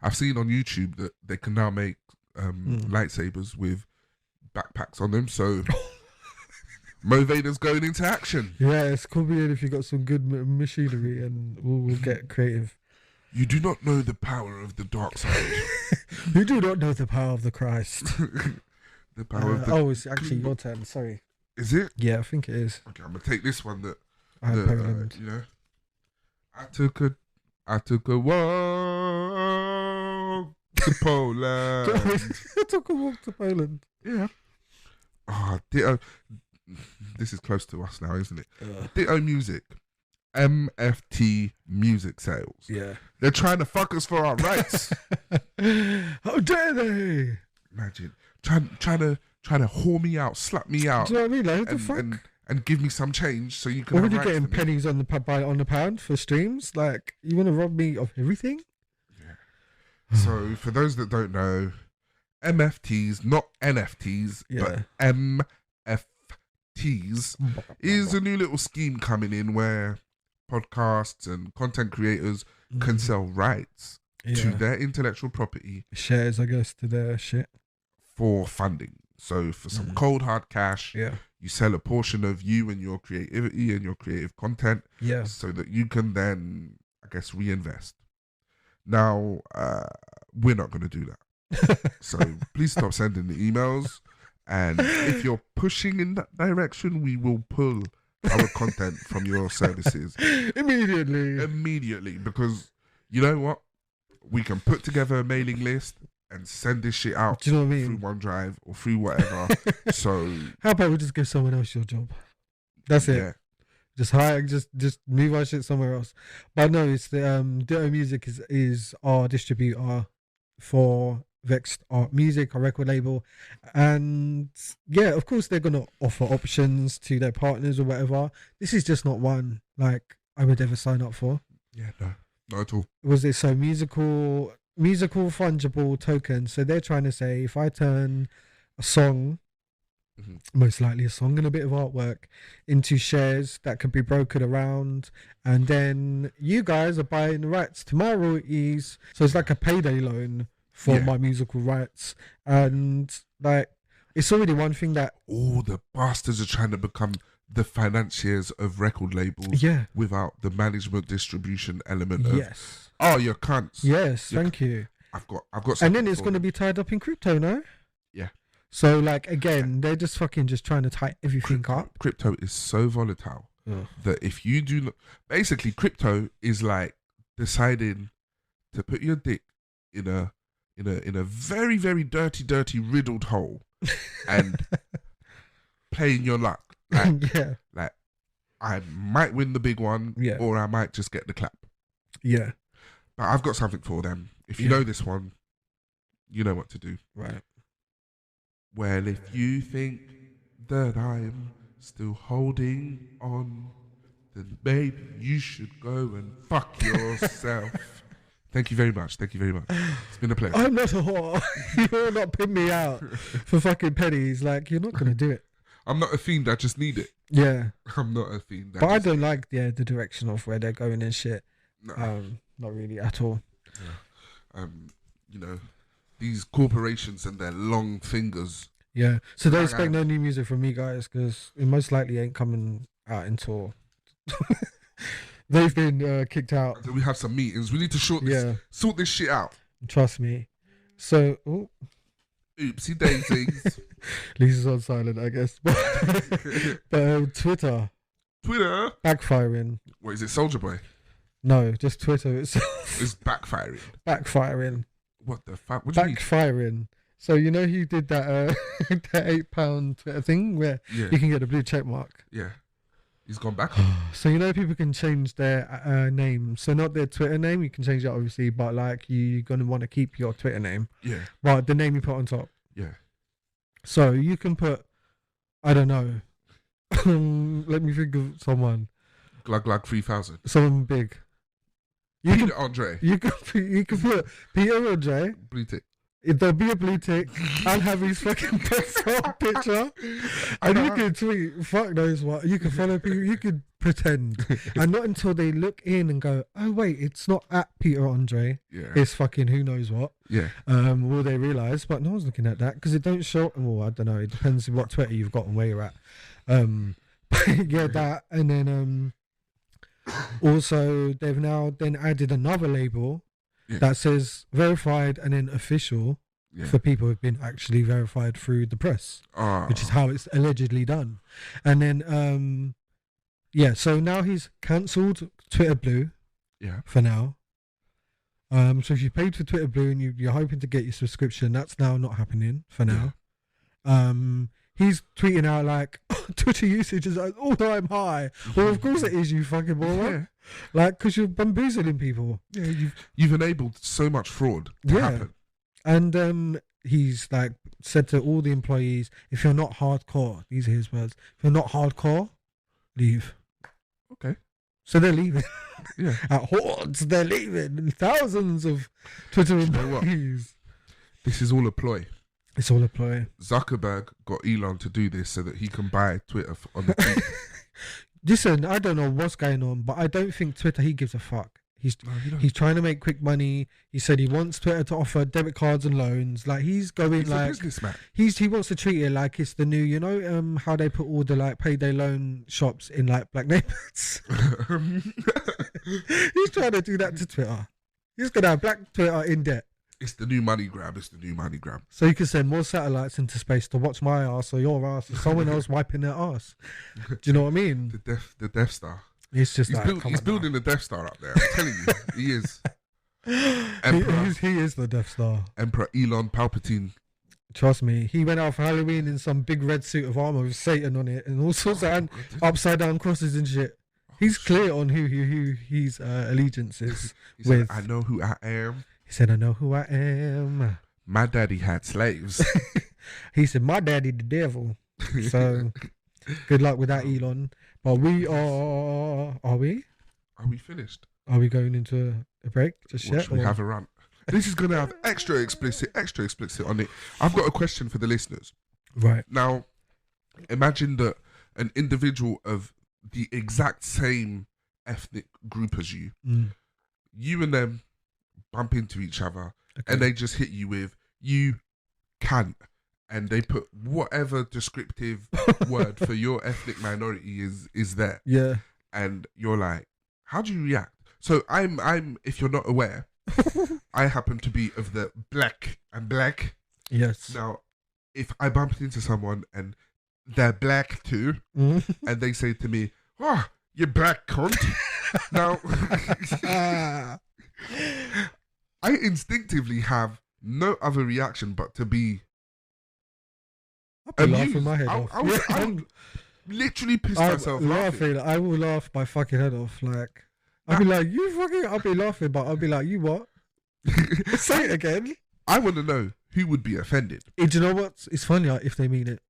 I've seen on YouTube that they can now make lightsabers with backpacks on them, so Mo Vader's going into action. Yeah, it's cool if you got some good machinery, and we'll get creative. You do not know the power of the dark side. You do not know the power of the Christ. The power of the... Oh, it's actually your turn, sorry. Is it? Yeah, I think it is. Okay, I'm going to take this one that... Poland. I took a walk to Poland. I took a walk to Poland. Yeah. Oh, Ditto. This is close to us now, isn't it? Ditto Music. MFT music sales. Yeah. They're trying to fuck us for our rights. How dare they? Imagine. Trying to whore me out, slap me out. Do you know what I mean? Like, what the fuck? And give me some change so you can already getting pennies on the pound for streams. Like, you want to rob me of everything? Yeah. So for those that don't know, MFTs, not NFTs, but MFTs is a new little scheme coming in where podcasts and content creators can sell rights to their intellectual property, shares, I guess, to their shit for funding. So for some cold hard cash, you sell a portion of you and your creativity and your creative content, so that you can then, I guess, reinvest. Now, we're not going to do that. So please stop sending the emails. And if you're pushing in that direction, we will pull our content from your services immediately, because you know what, we can put together a mailing list and send this shit out Do you know what I mean? through OneDrive or through whatever. So How about we just give someone else your job? That's it. yeah. Just hire, just move our shit somewhere else. But no, it's the Ditto Music is our distributor for Vexxed Art Music, our record label, and yeah, of course they're gonna offer options to their partners or whatever. This is just not one like I would ever sign up for. Yeah, no, not at all. Was it so musical fungible token? So they're trying to say if I turn a song, most likely a song and a bit of artwork, into shares that could be brokered around, and then you guys are buying the rights to my royalties. So it's like a payday loan for my musical rights, and like it's already one thing that all the bastards are trying to become the financiers of record labels without the management distribution element of you're cunts. Thank you. I've got and then it's going to be tied up in crypto, no? Yeah. So like again, they're just fucking just trying to tie everything up. Crypto is so volatile that if you do not, basically crypto is like deciding to put your dick in a very, very dirty riddled hole and playing your luck. Like I might win the big one, or I might just get the clap. Yeah. But I've got something for them. If you know this one, you know what to do. Right. Well, if you think that I'm still holding on, then maybe you should go and fuck yourself. Thank you very much. It's been a pleasure. I'm not a whore. You're not pin me out for fucking pennies. Like, you're not going to do it. I'm not a fiend. I just need it. Yeah. I'm not a fiend. But I don't like the direction of where they're going and shit. No. Not really at all. Yeah. You know, these corporations and their long fingers. Yeah. So don't expect no new music from me, guys, because it most likely ain't coming out until they've been kicked out. Until we have some meetings. We need to sort this shit out. Trust me. So, oopsie daisies. Lisa's on silent, I guess. But Twitter backfiring. What is it, Soldier Boy? No, just Twitter itself. It's backfiring. Backfiring. What the fuck? What do you mean? Backfiring. So you know he did that that £8 Twitter thing where you can get a blue check mark. Yeah. He's gone back. So you know people can change their name. So not their Twitter name, you can change it obviously, but like you're gonna want to keep your Twitter name. Yeah. But the name you put on top. Yeah. So you can put, I don't know. Let me think of someone. Glug 3000. Someone big. Peter Andre. You can put Peter Andre. Blue tick. There'll be a blue tick. I'll have his fucking profile picture. And you can tweet, fuck knows what. You can follow people. You can pretend. And not until they look in and go, oh, wait, it's not at Peter Andre. Yeah. It's fucking who knows what. Yeah. Will they realise? But no one's looking at that because it don't show. Well, I don't know. It depends what Twitter you've got and where you're at. Yeah, that. And then also they've now then added another label that says verified and then official for people who've been actually verified through the press, which is how it's allegedly done. And then so now he's cancelled Twitter Blue for now. So if you paid for Twitter Blue and you're hoping to get your subscription, that's now not happening for now. He's tweeting out like, Twitter usage is at all-time high. Well, of course it is, you fucking moron. Like, because you're bamboozling people. Yeah, you've enabled so much fraud to happen. And he's like said to all the employees, if you're not hardcore, these are his words, if you're not hardcore, leave. Okay. So they're leaving. Yeah. At hordes, they're leaving. Thousands of Twitter employees. This is all a ploy. It's all a ploy. Zuckerberg got Elon to do this so that he can buy Twitter on the tweet. Listen, I don't know what's going on, but I don't think Twitter, he gives a fuck. He's trying to make quick money. He said he wants Twitter to offer debit cards and loans. Like he's going a businessman. He wants to treat it like it's the new, you know, how they put all the like payday loan shops in like black neighborhoods. He's trying to do that to Twitter. He's gonna have black Twitter in debt. It's the new money grab. So you can send more satellites into space to watch my ass or your ass or someone else wiping their ass. Do you know what I mean? The Death Star. It's just he's building the Death Star up there. I'm telling you, he is. Emperor, he is the Death Star. Emperor Elon Palpatine. Trust me. He went out for Halloween in some big red suit of armor with Satan on it and all sorts of upside down crosses and shit. He's clear on who his allegiance is He with. said, I know who I am. He said, I know who I am. My daddy had slaves. He said, my daddy the devil. So good luck with that, Elon. But we are we? Are we finished? Are we going into a break just Or yet? should we have a rant? This is going to have extra explicit on it. I've got a question for the listeners. Right. Now, imagine that an individual of the exact same ethnic group as you, you and them bump into each other, and they just hit you with, you can't. And they put whatever descriptive word for your ethnic minority is there. Yeah. And you're like, how do you react? So I'm if you're not aware, I happen to be of the black and black. Yes. Now, if I bumped into someone and they're black too, and they say to me, "Oh, you black cunt," now I instinctively have no other reaction but to be I'll be amused. laughing my head off. I would literally piss myself laughing. I will laugh my fucking head off. Like, I'll be like, you fucking, I'll be laughing, but I'll be like, you what? Say it again. I want to know who would be offended. Do you know what? It's funnier if they mean it.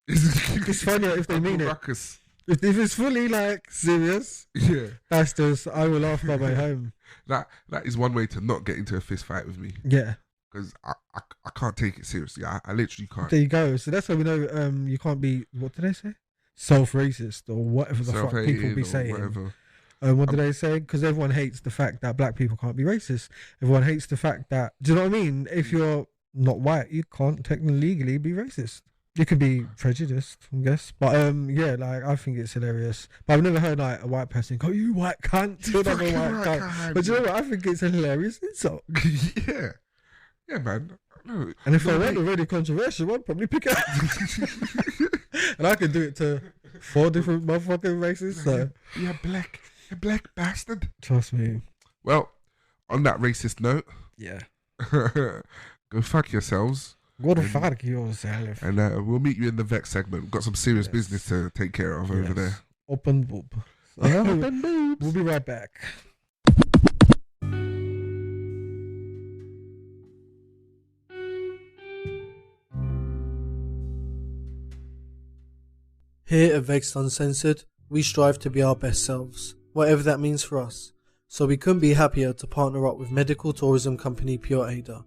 It's funnier if they mean it. Ruckus. If it's fully like serious, Yeah, that's just, I will laugh my way home. that is one way to not get into a fist fight with me, Yeah. because I can't take it seriously. I literally can't. There you go. So that's how we know you can't be, what did they say? Self-racist or whatever the fuck people be saying. Whatever. What did they say? Because everyone hates the fact that black people can't be racist. Everyone hates the fact that, do you know what I mean? If you're not white, you can't technically legally be racist. You could be prejudiced, I guess. But yeah, like, I think it's hilarious. But I've never heard like a white person go, "You white cunt," to another white cunt. But you know what? I think it's a hilarious insult. Yeah, yeah, man. No, And if I weren't already controversial, I'd probably pick it up. And I could do it to 4 different motherfucking races. So you're black bastard. trust me. Well, on that racist note, Yeah. go fuck yourselves. Go to fuck yourself. And we'll meet you in the Vex segment. We've got some serious business to take care of over there. Open boob. Open boobs. We'll be right back. Here at Vexxed Uncensored, we strive to be our best selves, whatever that means for us. So we couldn't be happier to partner up with medical tourism company M.i.a.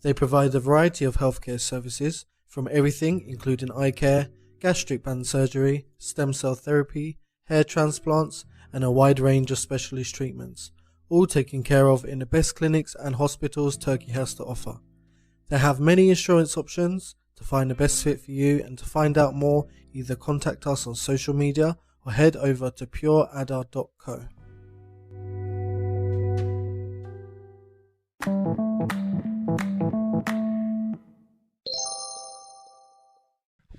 They provide a variety of healthcare services, from everything including eye care, gastric band surgery, stem cell therapy, hair transplants, and a wide range of specialist treatments, all taken care of in the best clinics and hospitals Turkey has to offer. They have many insurance options to find the best fit for you, and to find out more, either contact us on social media or head over to pureadder.co.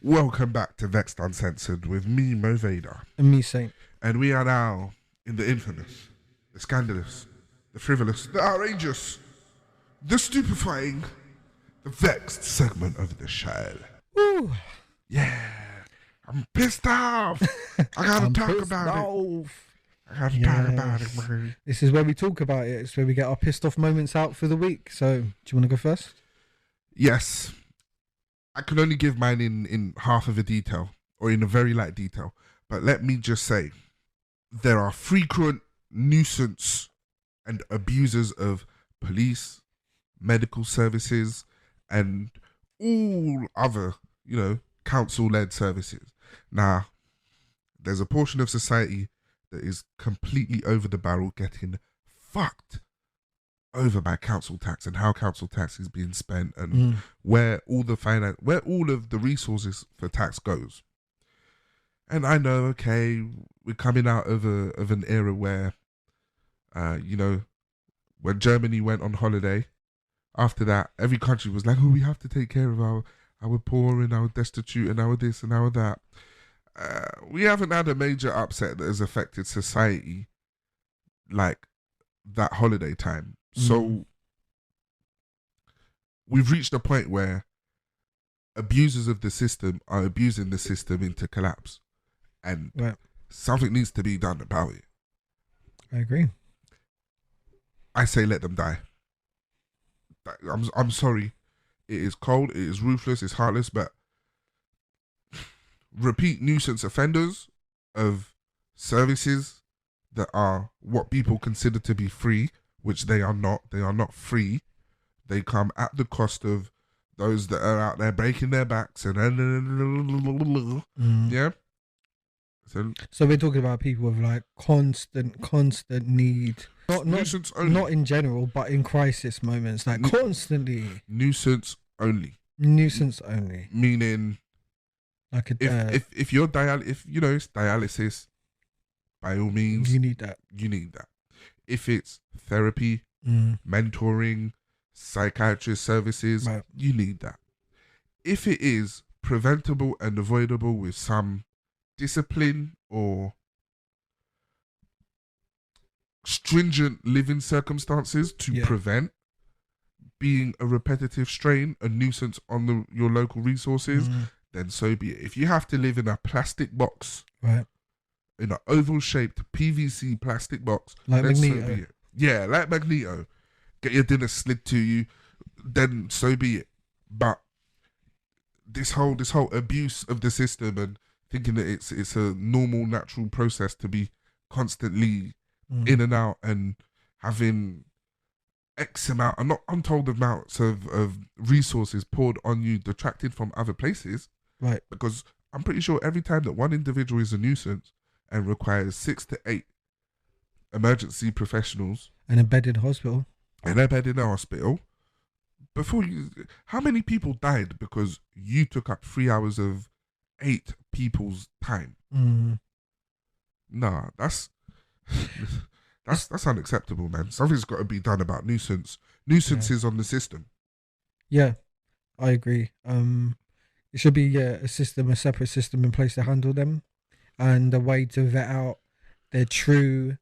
Welcome back to Vexed Uncensored with me, Mo Vader. And me saying, And we are now in the infamous, the scandalous, the frivolous, the outrageous, the stupefying, the vexed segment of the show. woo, Yeah, I'm pissed off. I gotta I'm talk pissed about it. off. I gotta talk about it, bro. This is where we talk about it. It's where we get our pissed off moments out for the week. So, do you want to go first? Yes, I can only give mine in half of a detail, or in a very light detail. But let me just say, there are frequent nuisance and abusers of police, medical services, and all other, council-led services. Now, there's a portion of society that is completely over the barrel, getting fucked over by council tax and how council tax is being spent, and where all of the resources for tax goes. And I know, okay, we're coming out of an era where, when Germany went on holiday, after that, every country was like, oh, we have to take care of our poor and our destitute and our this and our that. We haven't had a major upset that has affected society like that holiday time. So we've reached a point where abusers of the system are abusing the system into collapse, and something needs to be done about it. I agree. I say let them die. I'm sorry. It is cold, it is ruthless, it's heartless, but repeat nuisance offenders of services that are what people consider to be free, which they are not. They are not free. They come at the cost of those that are out there breaking their backs and yeah. So we're talking about people with like constant need. Not in general, but in crisis moments, like constantly. Nuisance only. Meaning, like if you're it's dialysis, by all means, you need that. If it's therapy, mentoring, psychiatrist services, you need that. If it is preventable and avoidable with some discipline or stringent living circumstances to prevent being a repetitive strain, a nuisance on your local resources, then so be it. If you have to live in a plastic box, in an oval-shaped PVC plastic box, like then Magneto. So be it. Yeah, like Magneto. Get your dinner slid to you, then so be it. But this whole abuse of the system and thinking that it's a normal, natural process to be constantly in and out and having X amount, and not untold amounts of resources poured on you, detracted from other places. Right. Because I'm pretty sure every time that one individual is a nuisance and requires 6 to 8 emergency professionals and a bed in hospital. How many people died because you took up 3 hours of 8 people's time? Nah, that's unacceptable, man. Something's got to be done about nuisances on the system. Yeah, I agree. It should be a separate system in place to handle them, and a way to vet out their true,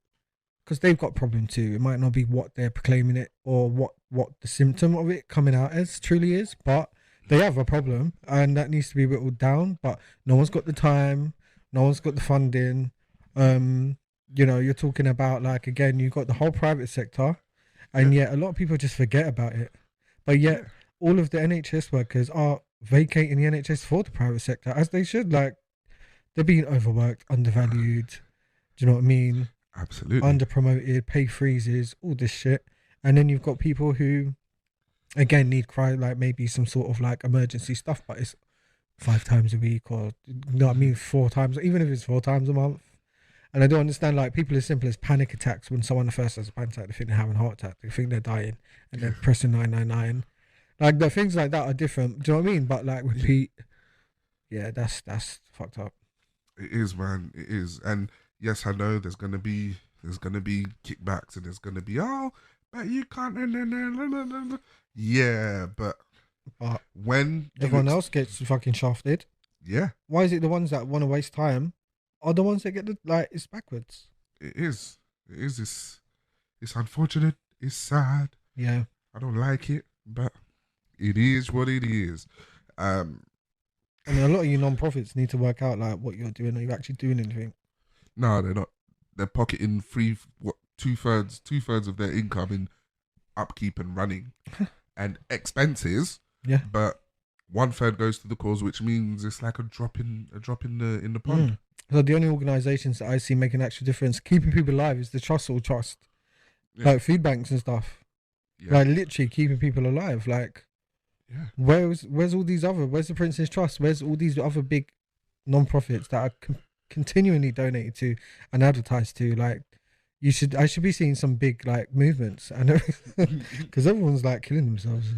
because they've got a problem too. It might not be what they're proclaiming it or what the symptom of it coming out as truly is, but they have a problem and that needs to be whittled down. But no one's got the time, no one's got the funding. You're talking about, like, again, you've got the whole private sector, and yet a lot of people just forget about it. But yet all of the NHS workers are vacating the NHS for the private sector, as they should. Like, they're being overworked, undervalued. Do you know what I mean? Absolutely. Underpromoted, pay freezes, all this shit. And then you've got people who, again, need maybe some sort of like emergency stuff, but it's 5 times a week, or, you know what I mean, 4 times, even if it's 4 times a month. And I don't understand, like, people as simple as panic attacks. When someone first has a panic attack, they think they're having a heart attack, they think they're dying, and they're pressing 999. Like, the things like that are different. Do you know what I mean? But like, repeat, that's fucked up. It is, man. It is. And yes, I know there's gonna be kickbacks, and there's gonna be, but you can't. Yeah, but when everyone else gets fucking shafted, why is it the ones that want to waste time are the ones that get it's backwards? It is. It's unfortunate. It's sad. Yeah, I don't like it, but it is what it is. And a lot of you non-profits need to work out like what you're doing. Are you actually doing anything? No, they're not. They're pocketing 2/3 of their income in upkeep and running and expenses. Yeah. But 1/3 goes to the cause, which means it's like a drop in the pond. So the only organisations that I see making an actual difference, keeping people alive, is the Trust, like food banks and stuff. Yeah. Like, literally keeping people alive. Like, where's all these other? Where's the Prince's Trust? Where's all these other big non-profits that are continually donated to and advertised to? Like, I should be seeing some big like movements, and because everyone's like killing themselves.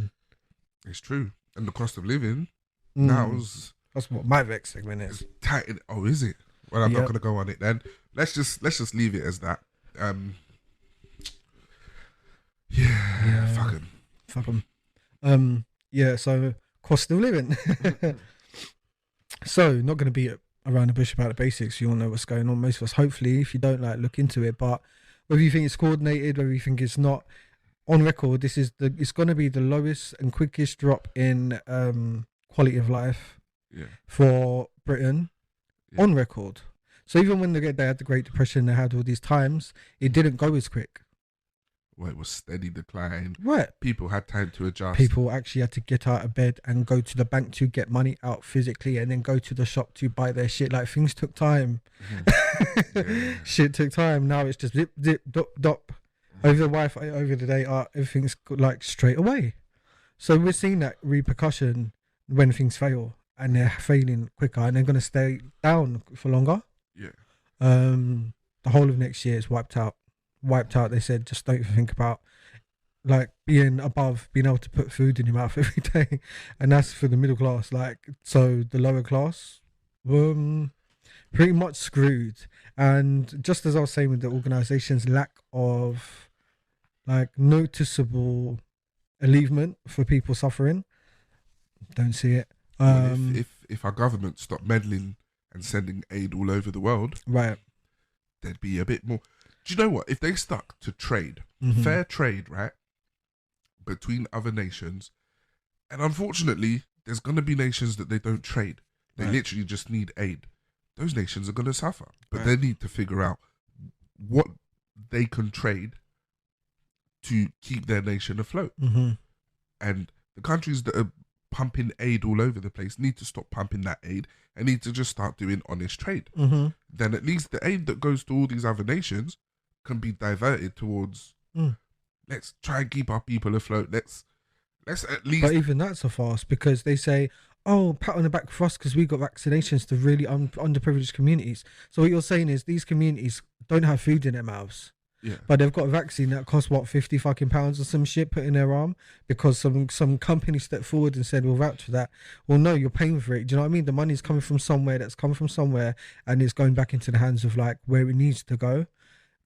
It's true, and the cost of living that's what my Vex segment is. Tight. Oh, is it? Well, I'm not going to go on it then. Let's just leave it as that. Fuck them. So cost of living. So not going to beat around the bush about the basics. You all know what's going on. Most of us, hopefully, if you don't look into it, but whether you think it's coordinated, whether you think it's not, on record, it's going to be the lowest and quickest drop in quality of life for Britain on record. So even when they had the Great Depression, they had all these times, it didn't go as quick. Well, it was steady decline. Right. People had time to adjust. People actually had to get out of bed and go to the bank to get money out physically, and then go to the shop to buy their shit. Like, things took time. Shit took time. Now it's just zip, zip, dop, dop. Over the Wi-Fi, over the data, everything's like straight away. So we're seeing that repercussion when things fail, and they're failing quicker, and they're going to stay down for longer. Yeah. The whole of next year is wiped out. They said, just don't even think about like being above, being able to put food in your mouth every day, and that's for the middle class. Like, so the lower class, pretty much screwed. And just as I was saying with the organisation's lack of like noticeable alleviation for people suffering, don't see it. Well, if our government stopped meddling and sending aid all over the world, right, there'd be a bit more. Do you know what? If they stuck to trade, fair trade, right, between other nations, and unfortunately, there's going to be nations that they don't trade. They literally just need aid. Those nations are going to suffer. But they need to figure out what they can trade to keep their nation afloat. And the countries that are pumping aid all over the place need to stop pumping that aid and need to just start doing honest trade. Then at least the aid that goes to all these other nations can be diverted towards let's try and keep our people afloat. Let's at least. But even that's a farce, because they say, oh, pat on the back for us because we got vaccinations to really underprivileged communities. So what you're saying is these communities don't have food in their mouths. Yeah. But they've got a vaccine that costs what, £50 or some shit put in their arm because some company stepped forward and said we'll vouch for that. Well, no, you're paying for it. Do you know what I mean? The money's coming from somewhere and it's going back into the hands of like where it needs to go,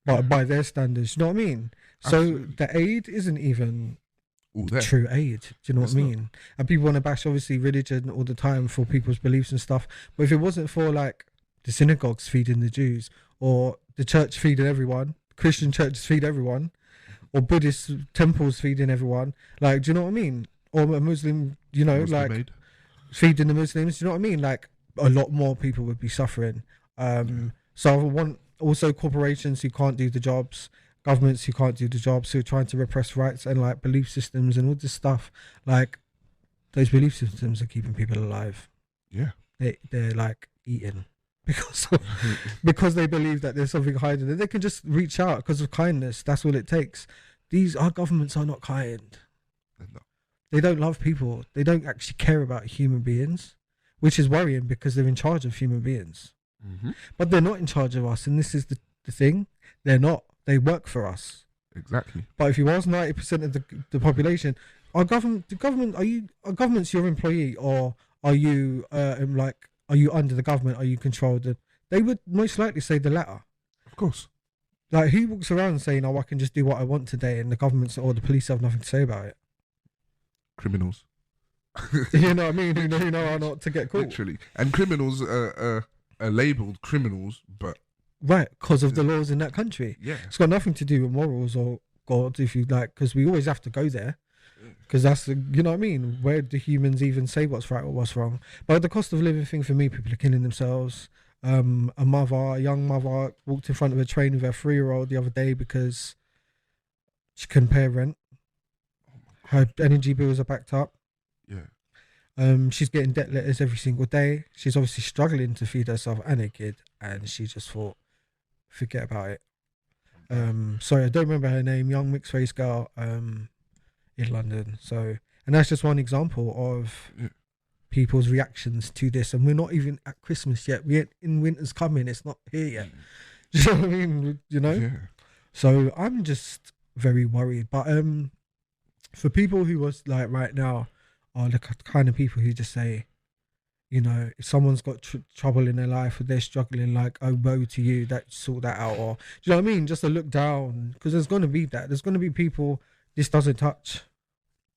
but by their standards. Do you know what I mean? Absolutely. So the aid isn't even true aid. Do you know what I mean? Not. And people want to bash obviously religion all the time for people's beliefs and stuff. But if it wasn't for like the synagogues feeding the Jews, or the church feeding everyone, Christian churches feed everyone, or Buddhist temples feeding everyone, like, do you know what I mean? Or a Muslim, you know, Muslim like feeding the Muslims, do you know what I mean? Like, a lot more people would be suffering. So I want also corporations who can't do the jobs, governments who can't do the jobs, who are trying to repress rights and like belief systems and all this stuff. Like, those belief systems are keeping people alive. Yeah, they're like eating because they believe that there's something higher than them. They can just reach out because of kindness. That's all it takes. Our governments are not kind. They don't love people. They don't actually care about human beings, which is worrying because they're in charge of human beings. But they're not in charge of us, and this is the thing. They're not. They work for us. Exactly. But if you ask 90% of the population, our government's your employee, or are you are you under the government? Are you controlled? They would most likely say the latter. Of course. Like, who walks around saying, "Oh, I can just do what I want today," and the government or the police have nothing to say about it? Criminals. You know what I mean? Who know how not to get caught. Literally. And criminals are labelled criminals, but right, because of the laws in that country. Yeah. It's got nothing to do with morals or God, if you like, because we always have to go there. Because that's you know what I mean? Where do humans even say what's right or what's wrong? But the cost of living thing for me, people are killing themselves. A young mother, walked in front of a train with her 3-year-old the other day because she couldn't pay rent. Her energy bills are backed up. Yeah. She's getting debt letters every single day. She's obviously struggling to feed herself and her kid, and she just thought, forget about it. Sorry, I don't remember her name. Young mixed race girl. In London. So, and that's just one example of people's reactions to this. And we're not even at Christmas yet. We're in winter's coming. It's not here yet. Do you know what I mean? You know? Yeah. So I'm just very worried. But for people who was like right now are the kind of people who just say, you know, if someone's got trouble in their life or they're struggling, like, oh, woe to you, that sort that out. Or, do you know what I mean? Just to look down, because there's going to be that. There's going to be people this doesn't touch.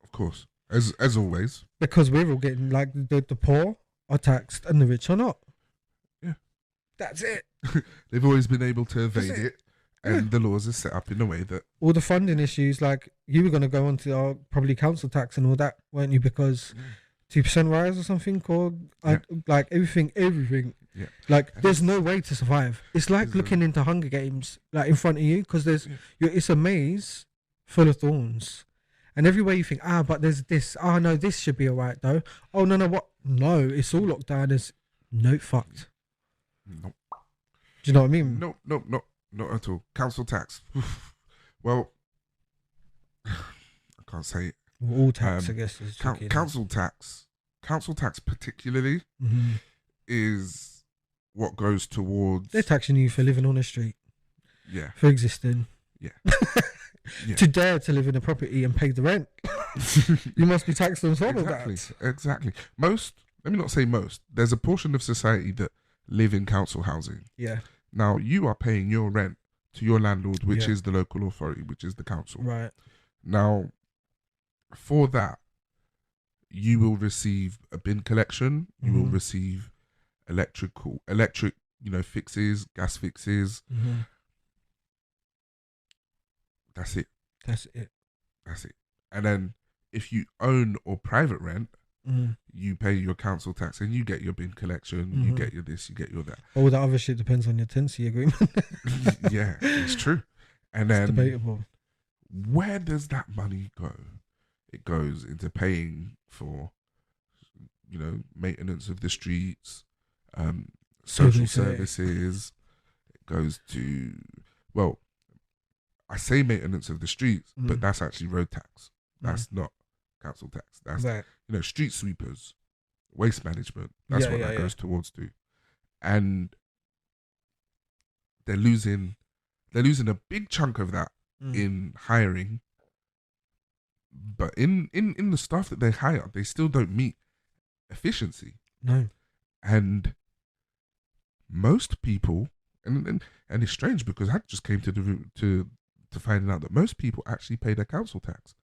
Of course, as always. Because we're all getting, like, the poor are taxed and the rich are not. Yeah. That's it. They've always been able to evade it. And the laws are set up in a way that all the funding issues, like you were going to go on to our probably council tax and all that, weren't you? Because 2% rise or something, or like everything. Yeah. Like And there's no way to survive. It's like looking into Hunger Games, like in front of you, because it's a maze full of thorns, and everywhere you think, but there's this. Oh no, this should be alright though. Oh no, what? No, it's all locked down. There's no fucked. Nope. Do you know what I mean? Nope, not at all. Council tax. Well, I can't say it. Well, all tax, I guess. Is council tax particularly is what goes towards. They're taxing you for living on the street. Yeah. For existing. Yeah. To dare to live in a property and pay the rent, you must be taxed on top of that. Exactly. Let me not say most. There's a portion of society that live in council housing. Yeah. Now you are paying your rent to your landlord, which is the local authority, which is the council. Right. Now, for that, you will receive a bin collection. You will receive electric, fixes, gas fixes. That's it. And then if you own or private rent, you pay your council tax and you get your bin collection, you get your this, you get your that. All that other shit depends on your tenancy agreement. Yeah, it's true. And it's then debatable. Where does that money go? It goes into paying for, maintenance of the streets, social services. It goes to, I say maintenance of the streets, but that's actually road tax. That's not council tax. That's street sweepers, waste management. That's what that goes towards to, and they're losing a big chunk of that in hiring. But in the staff that they hire, they still don't meet efficiency. No, and most people, and it's strange because I just came to finding out that most people actually pay their council tax.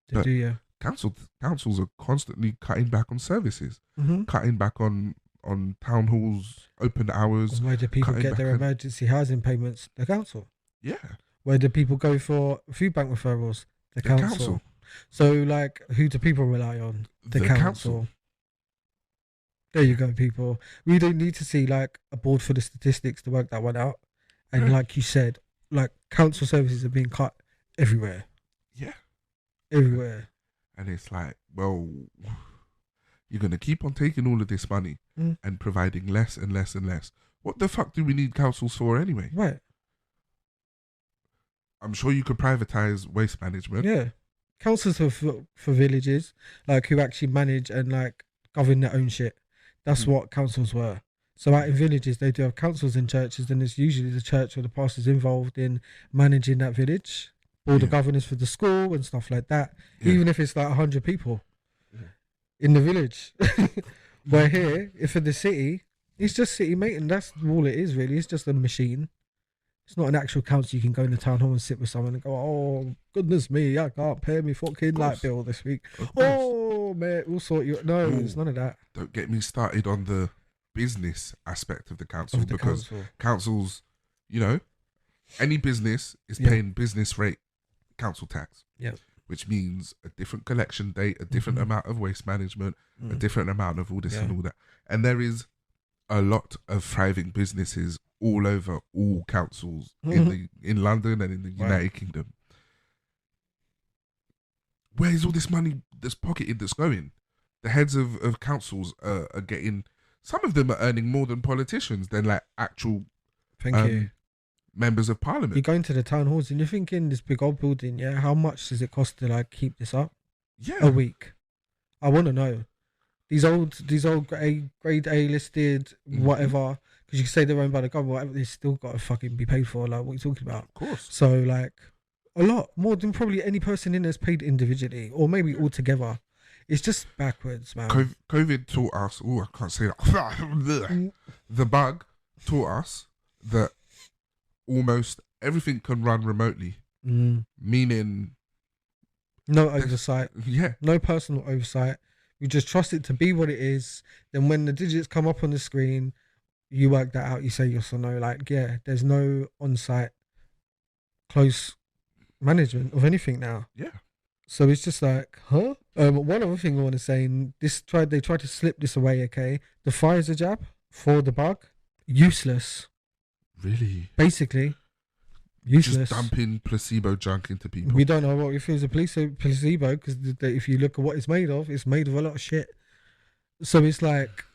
They do, yeah. Councils are constantly cutting back on services, cutting back on town halls, open hours. And where do people get their emergency housing payments? The council. Yeah. Where do people go for food bank referrals? The council. So, like, who do people rely on? The council. There you go, people. We don't need to see, like, a board for the statistics to work that one out. And like you said, like, council services are being cut everywhere. Yeah. Everywhere. And it's like, well, you're going to keep on taking all of this money and providing less and less and less. What the fuck do we need councils for anyway? Right. I'm sure you could privatize waste management. Yeah. Councils are for villages, like, who actually manage and, like, govern their own shit. That's what councils were. So out in villages, they do have councils in churches, and it's usually the church or the pastor's involved in managing that village, all the governors for the school and stuff like that, even if it's like 100 people in the village. Where here, if in the city, it's just city maintenance. That's all it is, really. It's just a machine. It's not an actual council. You can go in the town hall and sit with someone and go, oh, goodness me, I can't pay me fucking light bill this week. Oh, mate, we'll sort you. No, it's none of that. Don't get me started on the business aspect of the council, because councils, any business is paying business rate council tax. Yeah. Which means a different collection date, a different amount of waste management, a different amount of all this and all that. And there is a lot of thriving businesses all over all councils in London and in the United Kingdom. Where is all this money that's pocketed that's going? The heads of councils are getting, some of them are earning more than politicians, than like actual members of parliament. You go into the town halls and you're thinking, this big old building, how much does it cost to like keep this up? Yeah. A week. I want to know. These old grade A listed whatever, because you can say they're owned by the government, whatever, they still got to fucking be paid for. Like, what are you talking about? Of course. So like, a lot more than probably any person in there's paid individually, or maybe all together. It's just backwards, man. COVID taught us. Oh, I can't say that. The bug taught us that almost everything can run remotely, meaning no oversight. Yeah, no personal oversight. You just trust it to be what it is. Then when the digits come up on the screen, you work that out. You say yes or no. Like, there's no on-site close management of anything now. Yeah. So it's just like, huh? One other thing I want to say, and they tried to slip this away, okay? The Pfizer jab for the bug, useless. Really? Basically, useless. Just dumping placebo junk into people. We don't know what if it was a placebo, because if you look at what it's made of a lot of shit. So it's like,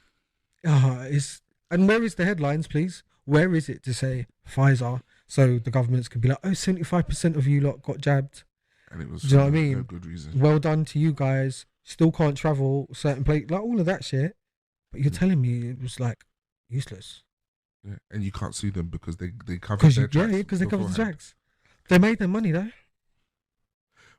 and where is the headlines, please? Where is it to say Pfizer? So the governments could be like, 75% of you lot got jabbed. And it was Do you know what I mean? No good reason. Well done to you guys. Still can't travel certain places, like all of that shit. But you're telling me it was like useless. Yeah. And you can't sue them because they covered their tracks. Yeah, because they covered the tracks. They made their money though.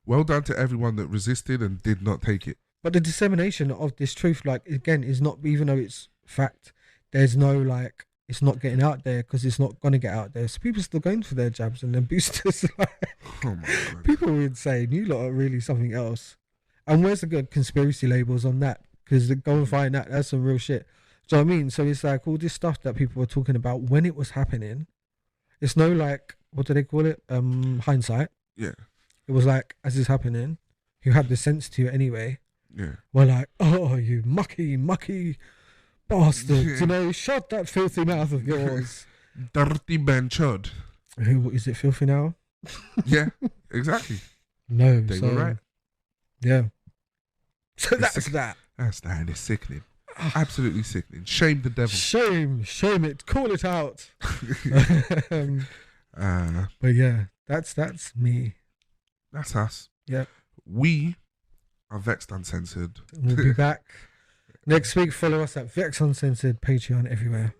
Well done to everyone that resisted and did not take it. But the dissemination of this truth, like, again, is not, even though it's fact, there's no, like, it's not getting out there because it's not going to get out there. So people are still going for their jabs and their boosters. Like, Oh my God. people are insane. You lot are really something else. And where's the good conspiracy labels on that? Because go and find that. That's some real shit. Do you know what I mean? So it's like all this stuff that people were talking about when it was happening. It's no, like, what do they call it? Hindsight. Yeah. It was like, as it's happening, you had the sense to you anyway. Yeah. We're like, oh, you mucky bastards. Yeah. You know, shut that filthy mouth of yours. Dirty benchod. Who is it, filthy now? Yeah, exactly. No. They so, were right. Yeah. So It's that's that. That's that. And it's sickening. Absolutely sickening. Shame the devil. Shame it. Call it out. But But yeah, that's me. that's us. Yeah. We are Vexxed Uncensored. We'll be back next week. Follow us at Vexxed Uncensored, Patreon, everywhere.